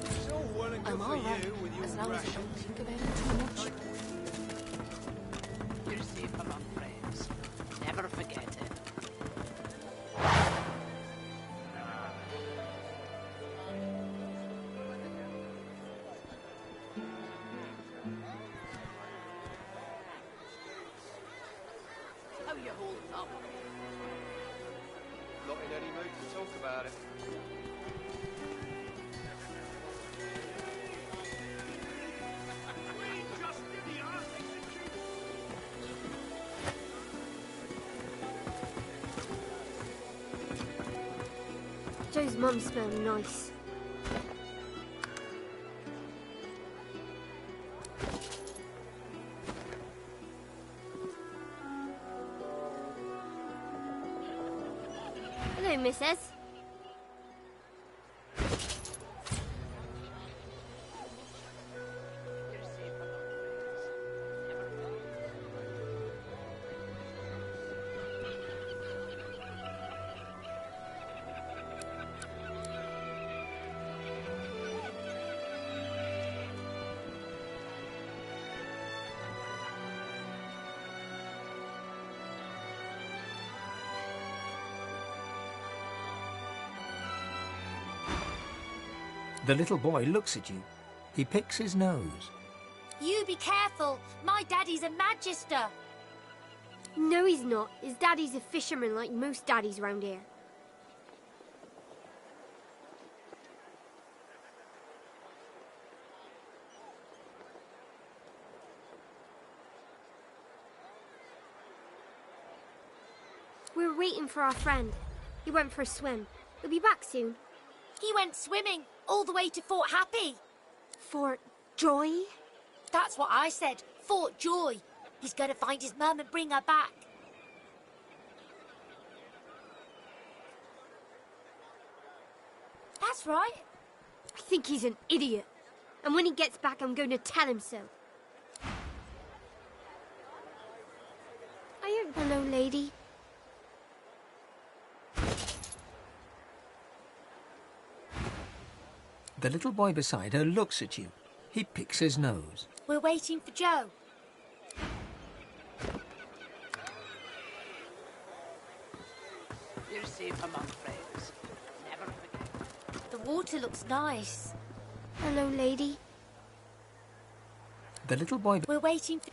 It's all well and good I'm for all right, you with your as long as I rations. don't think about it too much. You're safe among friends. Never forget it. How you holding up? Not in any mood to talk about it. Joe's mum smelled nice. Hello, missus. The little boy looks at you. He picks his nose. You be careful. My daddy's a magister. No, he's not. His daddy's a fisherman like most daddies round here. We're waiting for our friend. He went for a swim. He'll be back soon. He went swimming all the way to Fort Happy. Fort Joy? That's what I said. Fort Joy. He's going to find his mum and bring her back. That's right. I think he's an idiot. And when he gets back, I'm going to tell him so. Hello, lady. The little boy beside her looks at you. He picks his nose. We're waiting for Joe. You're safe among friends. Never forget. The water looks nice. Hello, lady. The little boy... We're waiting for...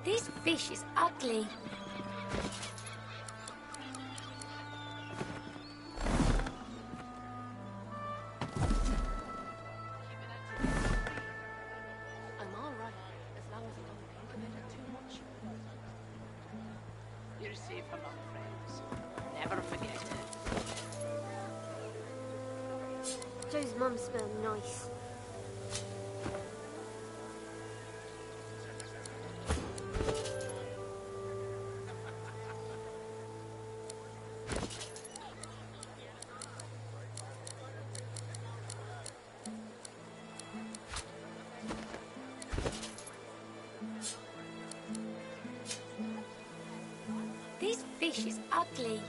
This fish is ugly. I'm all right, as long as I don't think about it too much. You're safe among friends. Never forget it. Joe's mum smelled nice. This fish is ugly.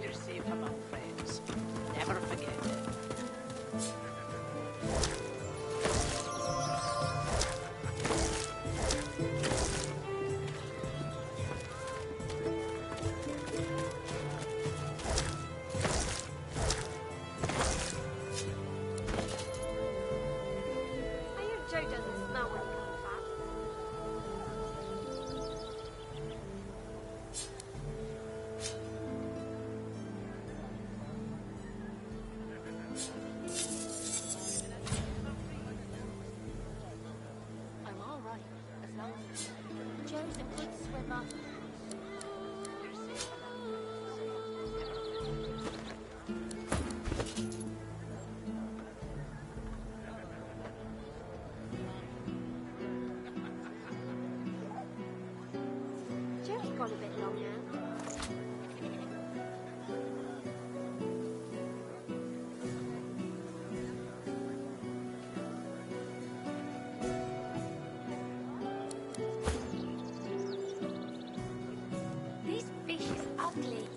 You're safe among friends. Never forget it. I hear Joe doesn't smell when he comes back. on a bit long now. This fish is ugly.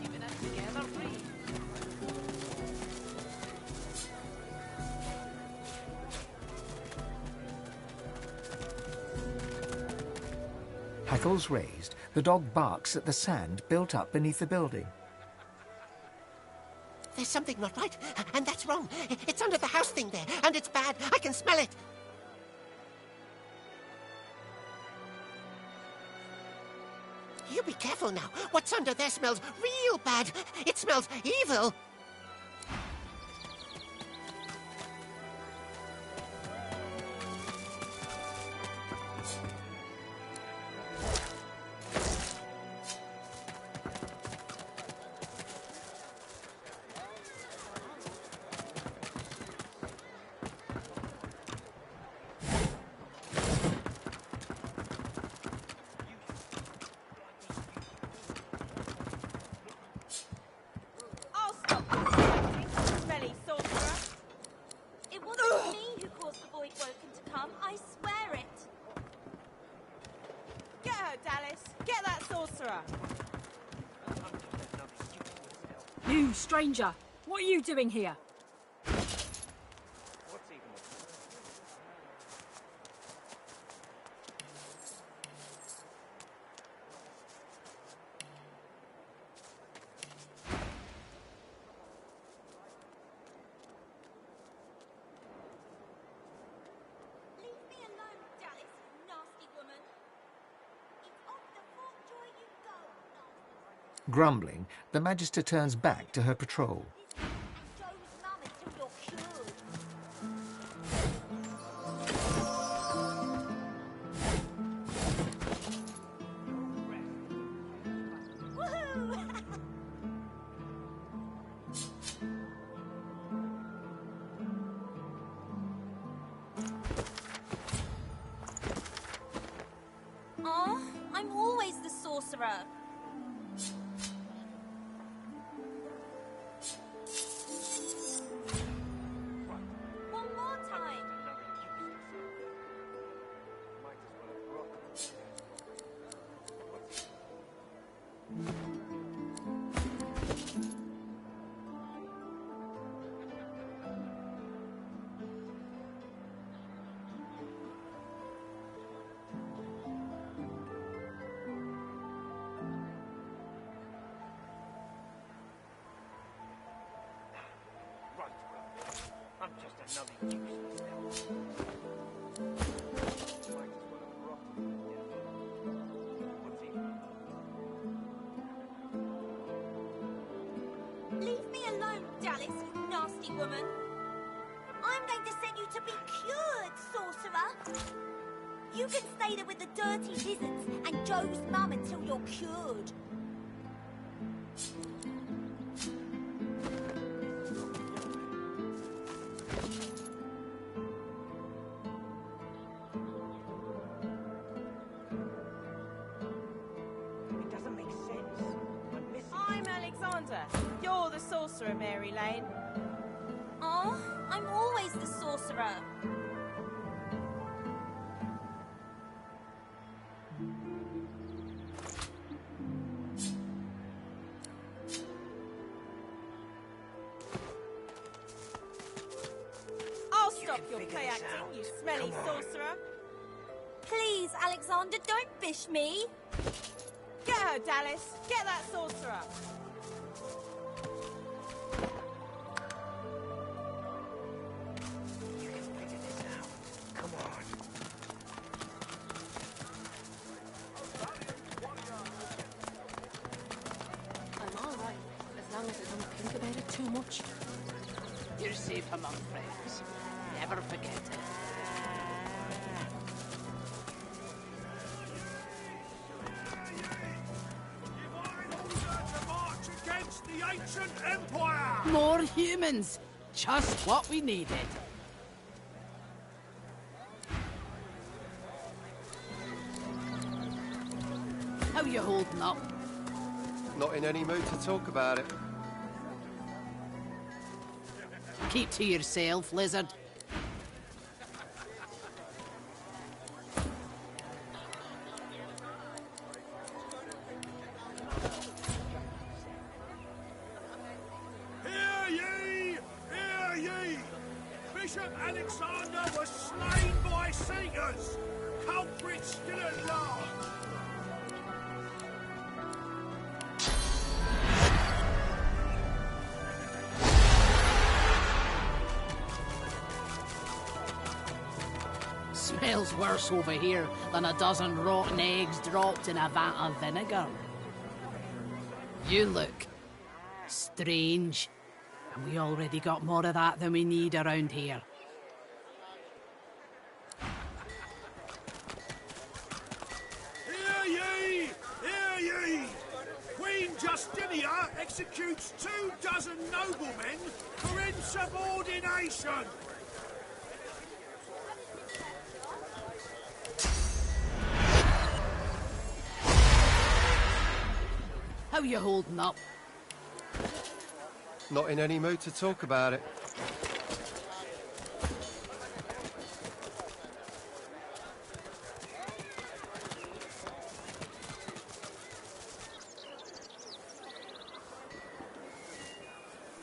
Keeping it together, Bree. Hackles raised, the dog barks at the sand built up beneath the building. There's something not right, and that's wrong. It's under the house thing there, and it's bad. I can smell it. You be careful now. What's under there smells real bad. It smells evil. I'll stop you, smelly sorcerer. It wasn't me who caused the Void Woken to come, I swear it. Get her, Dallas. Get that sorcerer. You, stranger! What are you doing here? Leave me alone, Dallas, you nasty woman. It's off the Fort Joy you go. Grumbling, the Magister turns back to her patrol. Joe's mum until you're cured. Woohoo! Aw, I'm always the sorcerer. One more time. I'm just another useless elf. Might as well have rotted. What's he? Leave me alone, Dallas, you nasty woman. I'm going to send you to be cured, sorcerer. You can stay there with the dirty lizards and Joe's mum until you're cured. It doesn't make sense. I'm missing. I'm Alexander. You're the sorcerer, Mary Lane. Oh, I'm always the sorcerer. I'll stop your play acting, you smelly sorcerer. Please, Alexander, don't bish me. Get her, Dallas. Get that sorcerer. You can figure this out. Come on. I'm all right, as long as I don't think about it too much. You're safe among friends. Never forget it. To march against the ancient empire! More humans! Just what we needed. How you holding up? Not in any mood to talk about it. Keep to yourself, lizard. Hear ye! Hear ye! Bishop Alexander was slain by Seekers! Culprit still at large! Smells worse over here than a dozen rotten eggs dropped in a vat of vinegar. You look strange, and we already got more of that than we need around here. Hear ye! Hear ye! Queen Justinia executes 24 noblemen for insubordination! How you holding up? Not in any mood to talk about it.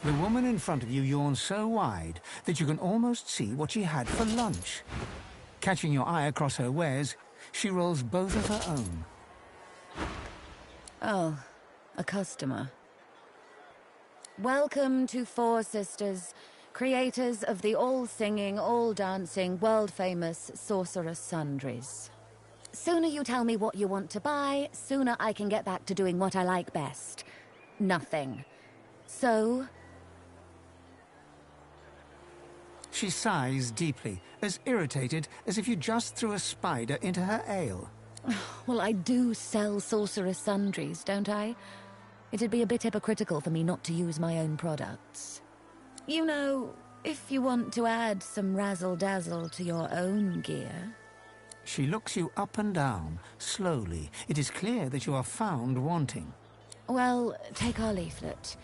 The woman in front of you yawns so wide that you can almost see what she had for lunch. Catching your eye across her wares, she rolls both of her own. Oh, a customer. Welcome to Four Sisters, creators of the all-singing, all-dancing, world-famous Sorceress Sundries. Sooner you tell me what you want to buy, sooner I can get back to doing what I like best. Nothing. So... She sighs deeply, as irritated as if you just threw a spider into her ale. Well, I do sell Sorceress Sundries, don't I? It'd be a bit hypocritical for me not to use my own products. You know, if you want to add some razzle-dazzle to your own gear... She looks you up and down, slowly. It is clear that you are found wanting. Well, take our leaflet.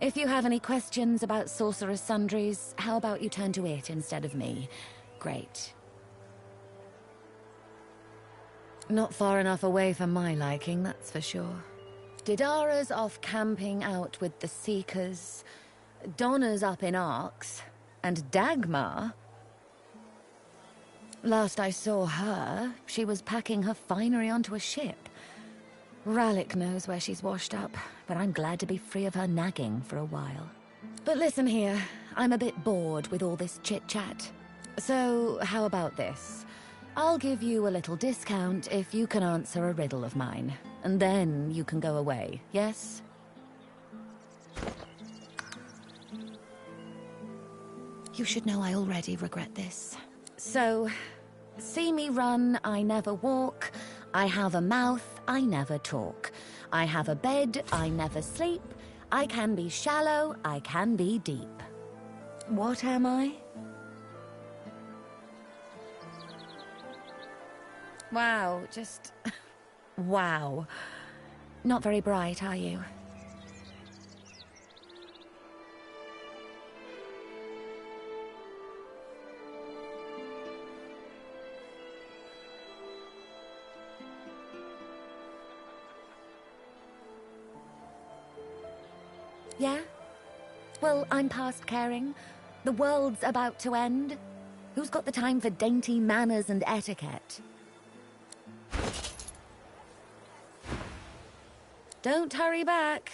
If you have any questions about Sorceress Sundries, how about you turn to it instead of me? Great. Not far enough away for my liking, that's for sure. Didara's off camping out with the Seekers. Donna's up in Arx. And Dagmar... Last I saw her, she was packing her finery onto a ship. Rallick knows where she's washed up, but I'm glad to be free of her nagging for a while. But listen here, I'm a bit bored with all this chit-chat. So, how about this? I'll give you a little discount if you can answer a riddle of mine. And then you can go away, yes? You should know I already regret this. So, see me run, I never walk. I have a mouth, I never talk. I have a bed, I never sleep. I can be shallow, I can be deep. What am I? Wow, just... wow. Not very bright, are you? Yeah? Well, I'm past caring. The world's about to end. Who's got the time for dainty manners and etiquette? Don't hurry back.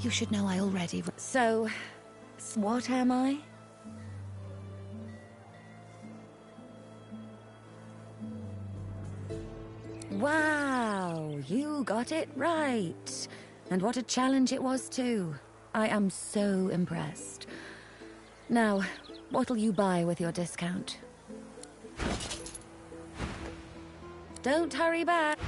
You should know I already... So, what am I? Wow, you got it right. And what a challenge it was too. I am so impressed. Now, what'll you buy with your discount? Don't hurry back.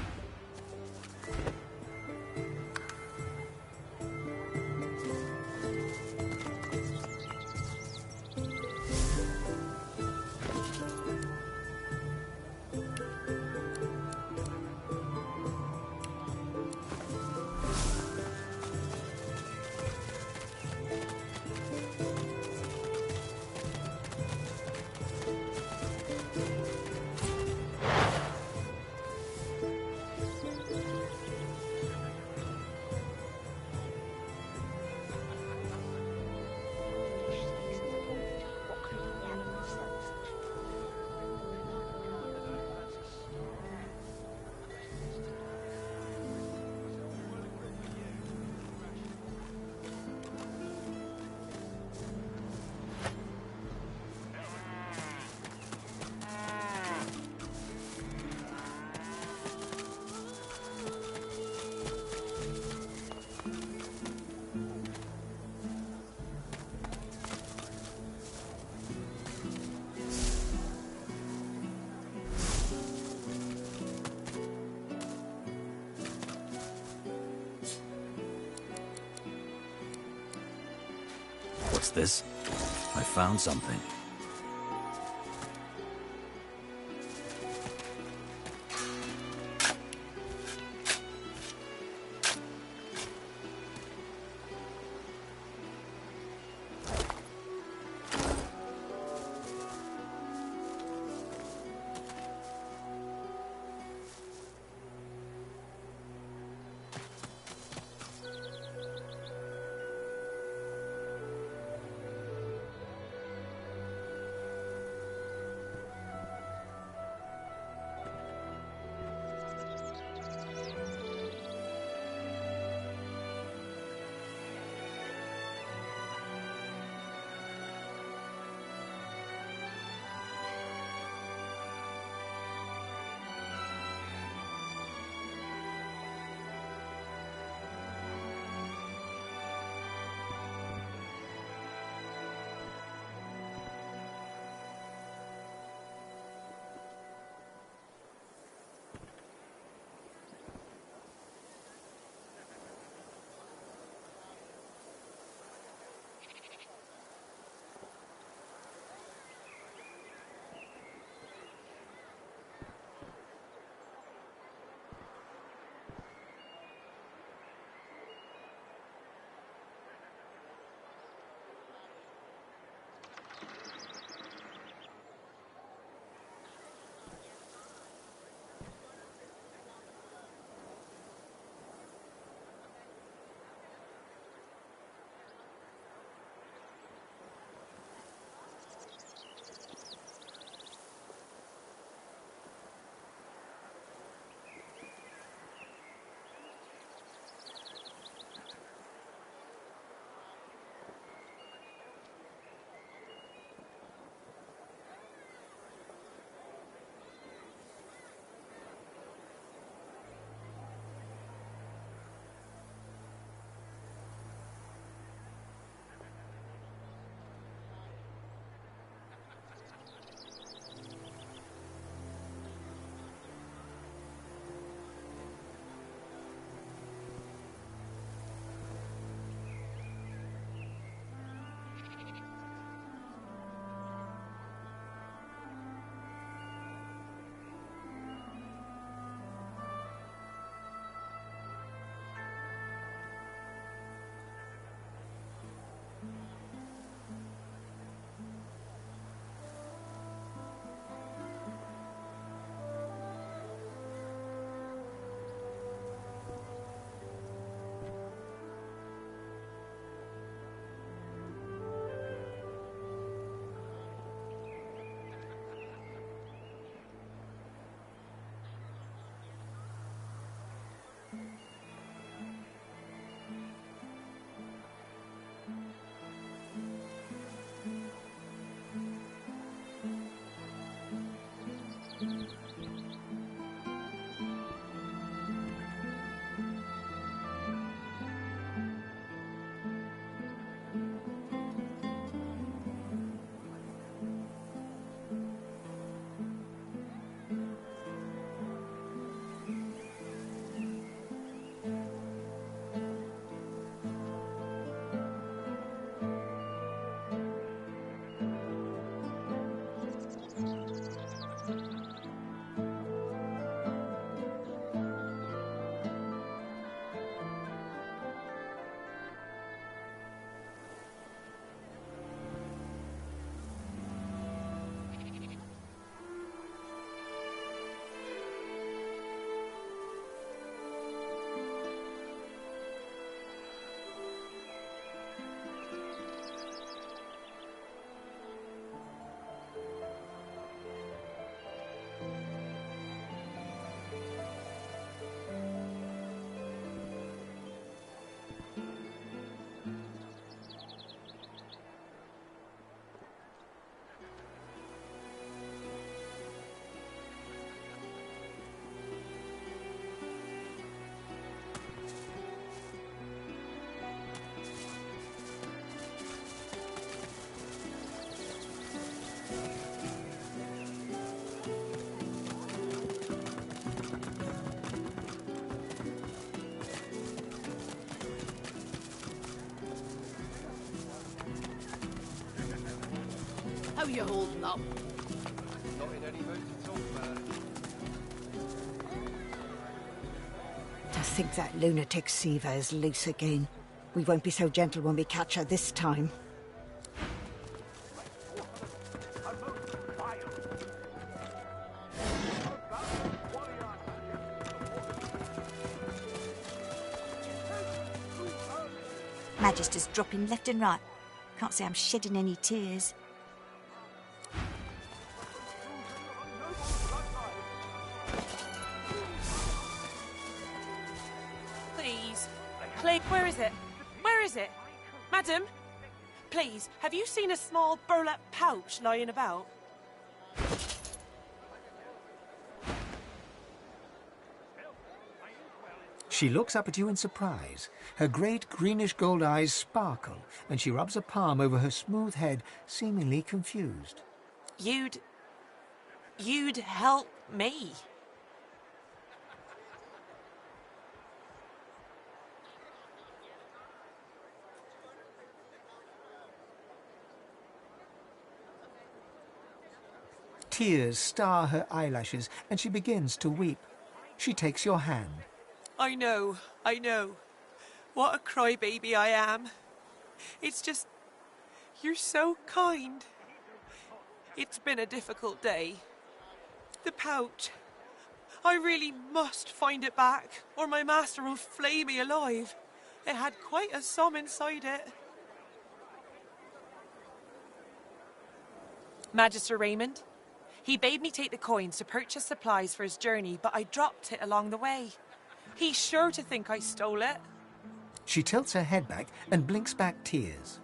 What's this? I found something. How you holding up? Not in any mood to talk about it. To think that lunatic Siva is loose again. We won't be so gentle when we catch her this time. Magister's dropping left and right. Can't say I'm shedding any tears. Please. Plague, where is it? Where is it? Madam? Please, have you seen a small burlap pouch lying about? She looks up at you in surprise. Her great greenish-gold eyes sparkle, and she rubs a palm over her smooth head, seemingly confused. You'd help me. Tears star her eyelashes, and she begins to weep. She takes your hand. I know. What a crybaby I am. It's just, you're so kind. It's been a difficult day. The pouch. I really must find it back, or my master will flay me alive. It had quite a sum inside it. Magister Raymond, he bade me take the coins to purchase supplies for his journey, but I dropped it along the way. He's sure to think I stole it. She tilts her head back and blinks back tears.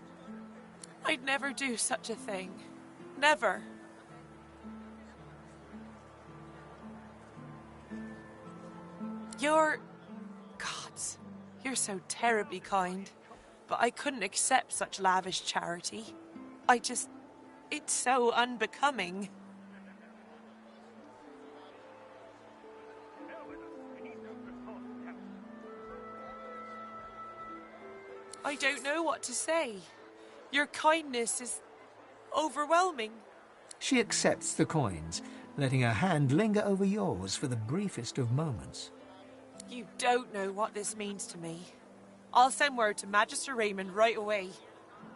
I'd never do such a thing. Never. Gods, you're so terribly kind. But I couldn't accept such lavish charity. It's so unbecoming. I don't know what to say. Your kindness is overwhelming. She accepts the coins, letting her hand linger over yours for the briefest of moments. You don't know what this means to me. I'll send word to Magister Raymond right away.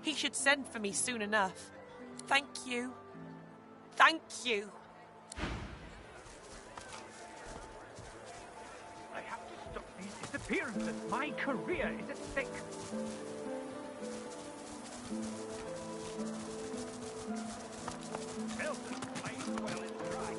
He should send for me soon enough. Thank you. Thank you. I have to stop these disappearances. My career is at stake. Tell them I well and dry.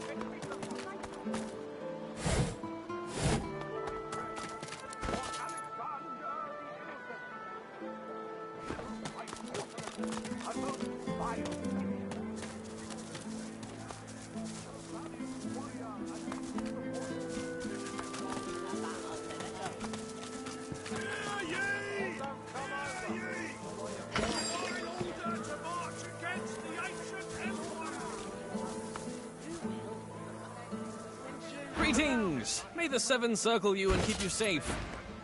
Greetings! May the Seven circle you and keep you safe.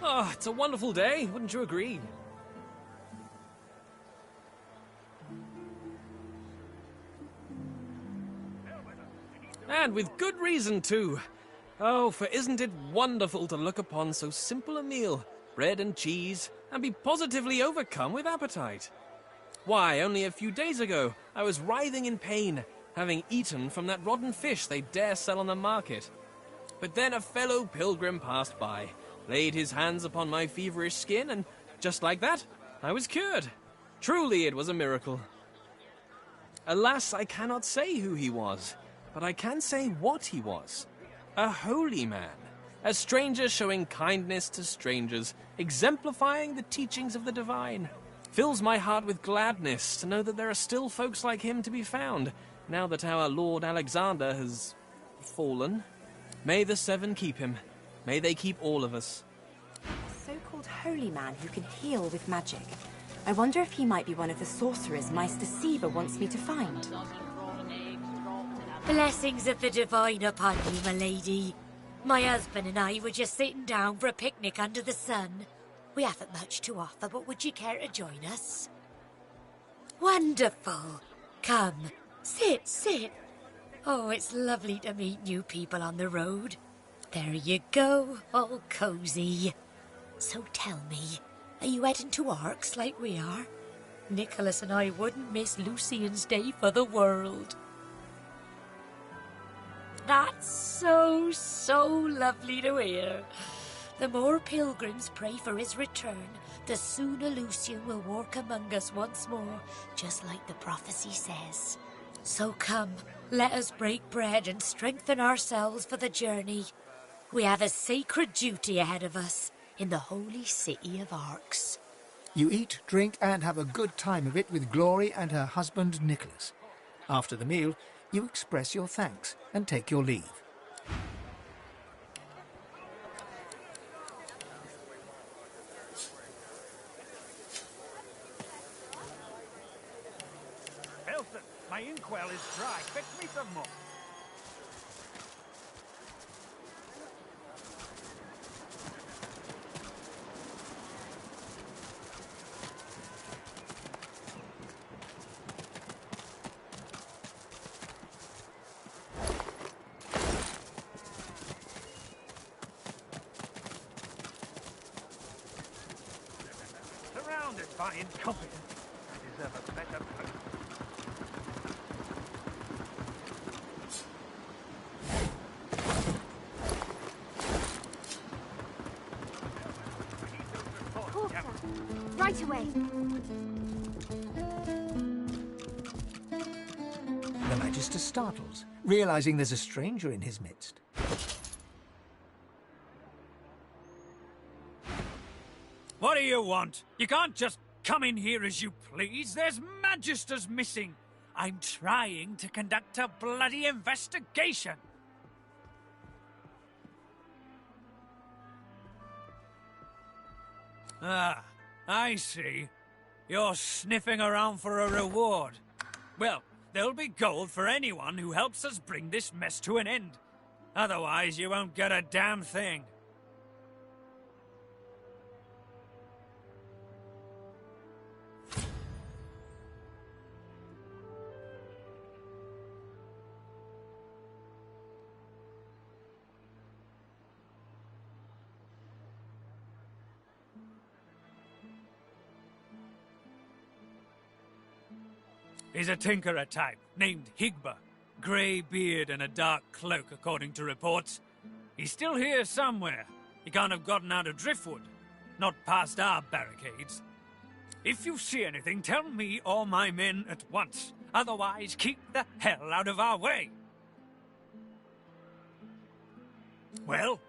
Ah, it's a wonderful day, wouldn't you agree? And with good reason, too. Oh, for isn't it wonderful to look upon so simple a meal, bread and cheese, and be positively overcome with appetite? Why, only a few days ago, I was writhing in pain, having eaten from that rotten fish they dare sell on the market. But then a fellow pilgrim passed by, laid his hands upon my feverish skin, and just like that, I was cured. Truly it was a miracle. Alas, I cannot say who he was, but I can say what he was. A holy man. A stranger showing kindness to strangers, exemplifying the teachings of the divine. Fills my heart with gladness to know that there are still folks like him to be found, now that our Lord Alexander has fallen. May the Seven keep him. May they keep all of us. So-called holy man who can heal with magic. I wonder if he might be one of the sorcerers Meister Siva wants me to find. Blessings of the divine upon you, my lady. My husband and I were just sitting down for a picnic under the sun. We haven't much to offer, but would you care to join us? Wonderful. Come, sit. Oh, it's lovely to meet new people on the road. There you go, all cozy. So tell me, are you heading to Arks like we are? Nicholas and I wouldn't miss Lucian's Day for the world. That's so lovely to hear. The more pilgrims pray for his return, the sooner Lucian will walk among us once more, just like the prophecy says. So come, let us break bread and strengthen ourselves for the journey. We have a sacred duty ahead of us in the holy city of Arks. You eat, drink, and have a good time of it with Glory and her husband Nicholas. After the meal, you express your thanks and take your leave. Elton, my inkwell is dry. Fetch me some more. Surrounded by incompetence, I deserve a better post. Right away. The Magister startles, realizing there's a stranger in his midst. What do you want? You can't just come in here as you please. There's Magisters missing. I'm trying to conduct a bloody investigation. Ah, I see. You're sniffing around for a reward. Well, there'll be gold for anyone who helps us bring this mess to an end. Otherwise, you won't get a damn thing. He's a tinkerer type, named Higba. Grey beard and a dark cloak, according to reports. He's still here somewhere. He can't have gotten out of Driftwood. Not past our barricades. If you see anything, tell me or my men at once. Otherwise, keep the hell out of our way. Well,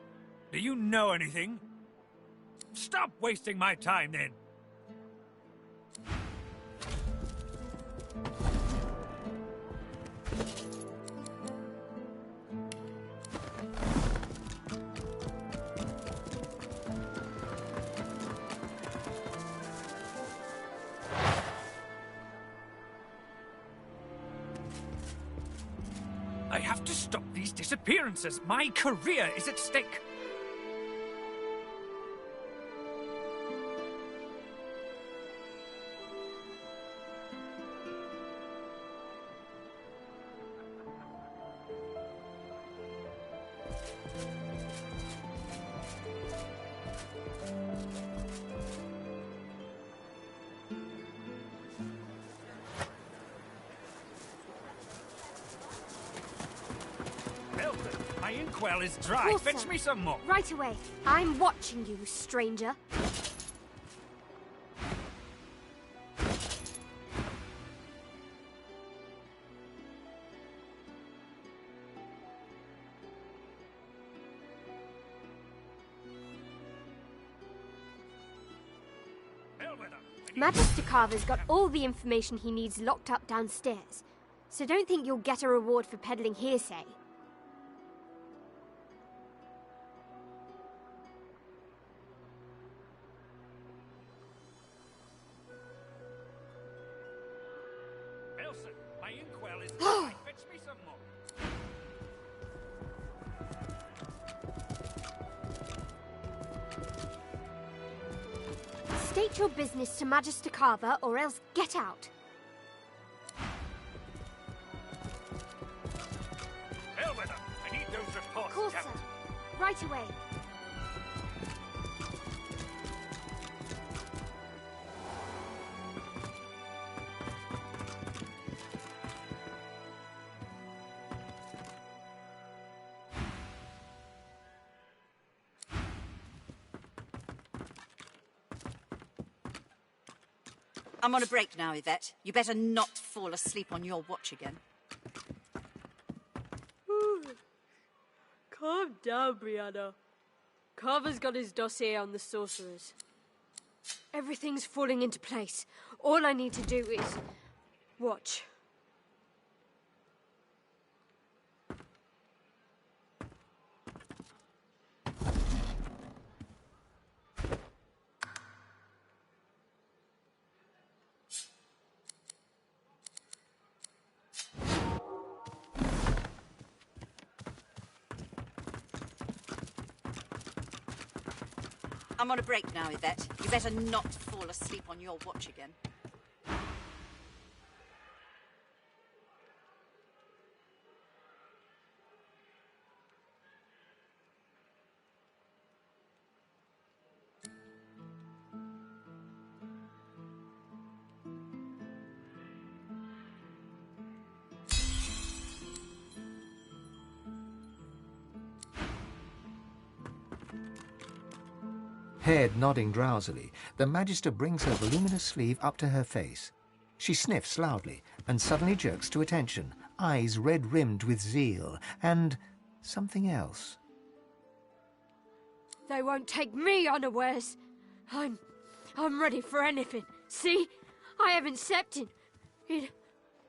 do you know anything? Stop wasting my time, then. I have to stop these these disappearances. My career is at stake. My inkwell is dry. Course, Fetch sir. me some more. Right away. I'm watching you, stranger. Magister Carver's got all the information he needs locked up downstairs, so don't think you'll get a reward for peddling hearsay. Elsa, my inkwell is dry. Fetch me some more. State your business to Magister Carver, or else get out. Hell with them. I need those reports. Course, Captain. sir. Right away. I'm on a break now, Yvette. You better not fall asleep on your watch again. Calm down, Brianna. Carver's got his dossier on the sorcerers. Everything's falling into place. All I need to do is watch. I'm on a break now, Yvette. You better not fall asleep on your watch again. Head nodding drowsily, the Magister brings her voluminous sleeve up to her face. She sniffs loudly and suddenly jerks to attention, eyes red-rimmed with zeal, and something else. They won't take me unawares. I'm ready for anything. See? I haven't slept in...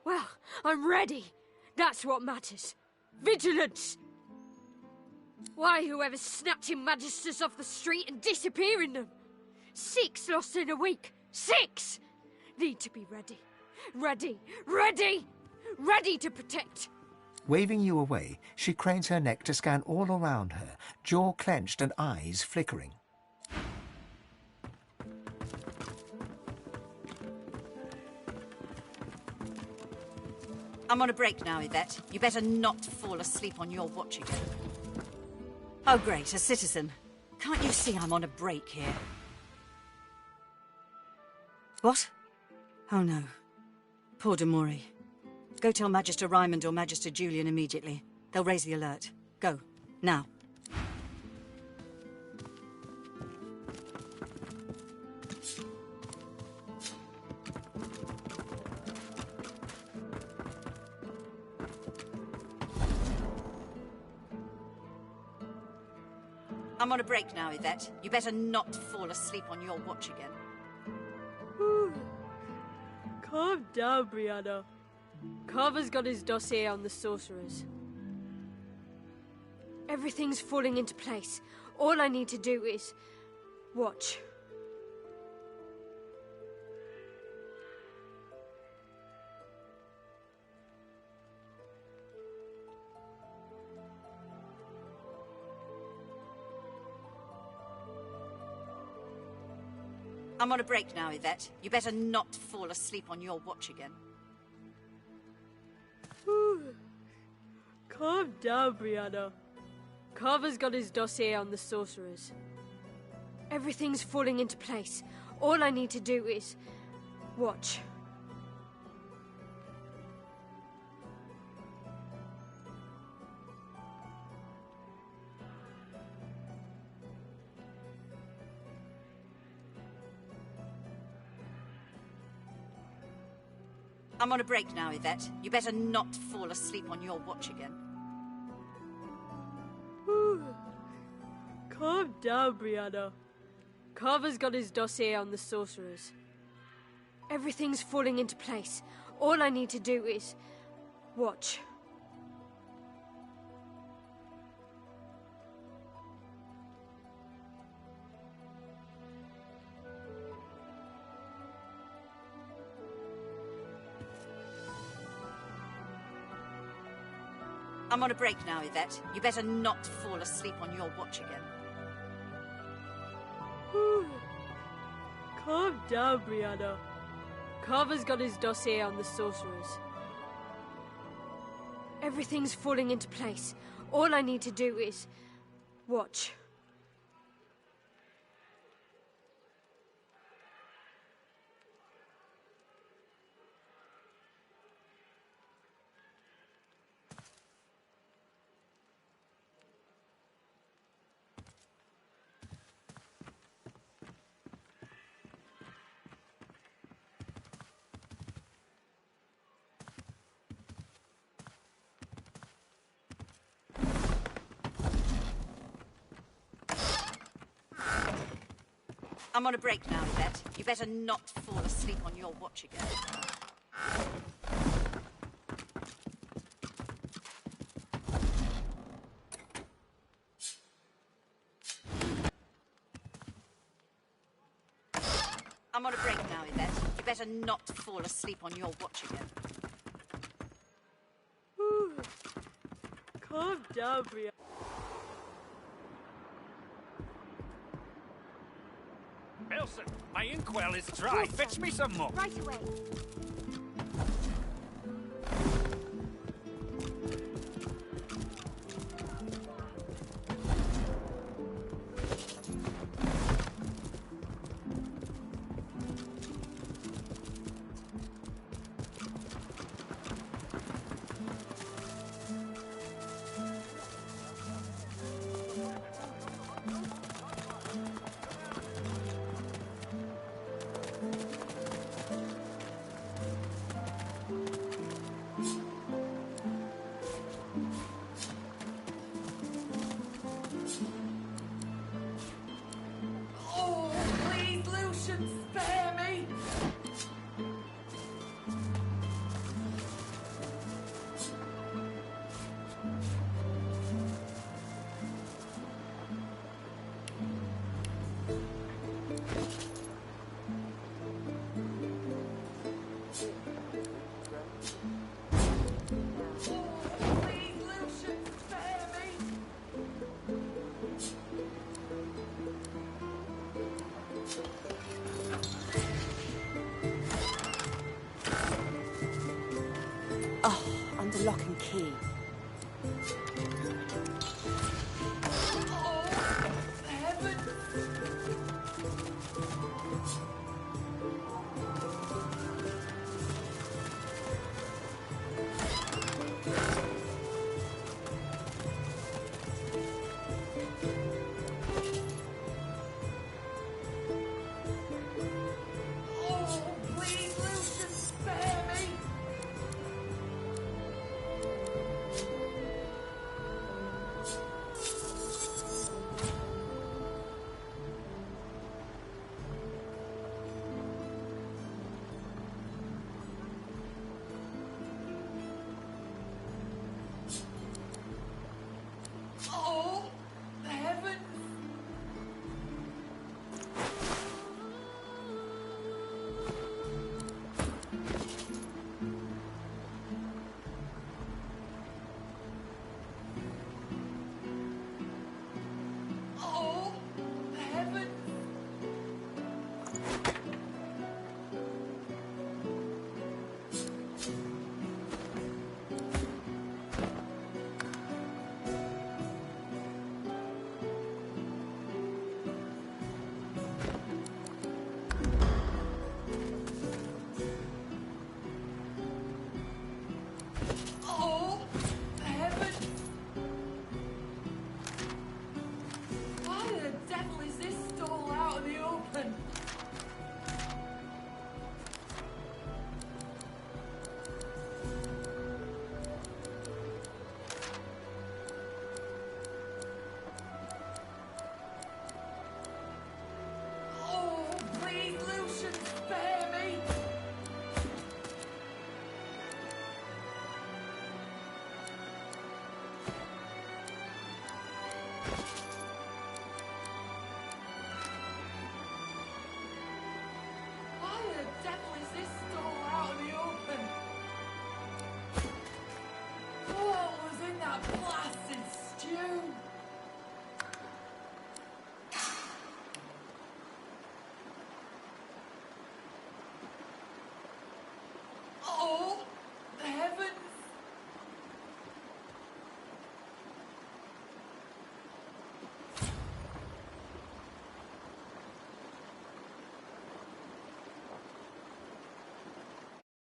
Well, I'm ready. That's what matters. Vigilance! Why, whoever's snatching Magisters off the street and disappearing them? 6 lost in a week. 6! Need to be ready. Ready! Ready! Ready to protect! Waving you away, she cranes her neck to scan all around her, jaw clenched and eyes flickering. I'm on a break now, Yvette. You better not fall asleep on your watch again. Oh, great, a citizen. Can't you see I'm on a break here? What? Oh, no. Poor Demori. Go tell Magister Raymond or Magister Julian immediately. They'll raise the alert. Go. Now. I'm on a break now, Yvette. You better not fall asleep on your watch again. Calm down, Brianna. Carver's got his dossier on the sorcerers. Everything's falling into place. All I need to do is watch. I'm on a break now, Yvette. You better not fall asleep on your watch again. Calm down, Brianna. Carver's got his dossier on the sorcerers. Everything's falling into place. All I need to do is... watch. I'm on a break now, Yvette. You better not fall asleep on your watch again. Calm down, Brianna. Carver's got his dossier on the sorcerers. Everything's falling into place. All I need to do is... watch. I'm on a break now, Yvette. You better not fall asleep on your watch again. Calm down, Brianna. Carver's got his dossier on the sorcerers. Everything's falling into place. All I need to do is... watch. I'm on a break now, Yvette. You better not fall asleep on your watch again. I'm on a break now, Yvette. You better not fall asleep on your watch again. Calm down, Brianna. Elson, my inkwell is dry. Fetch me some more. Right away. Oh, under lock and key.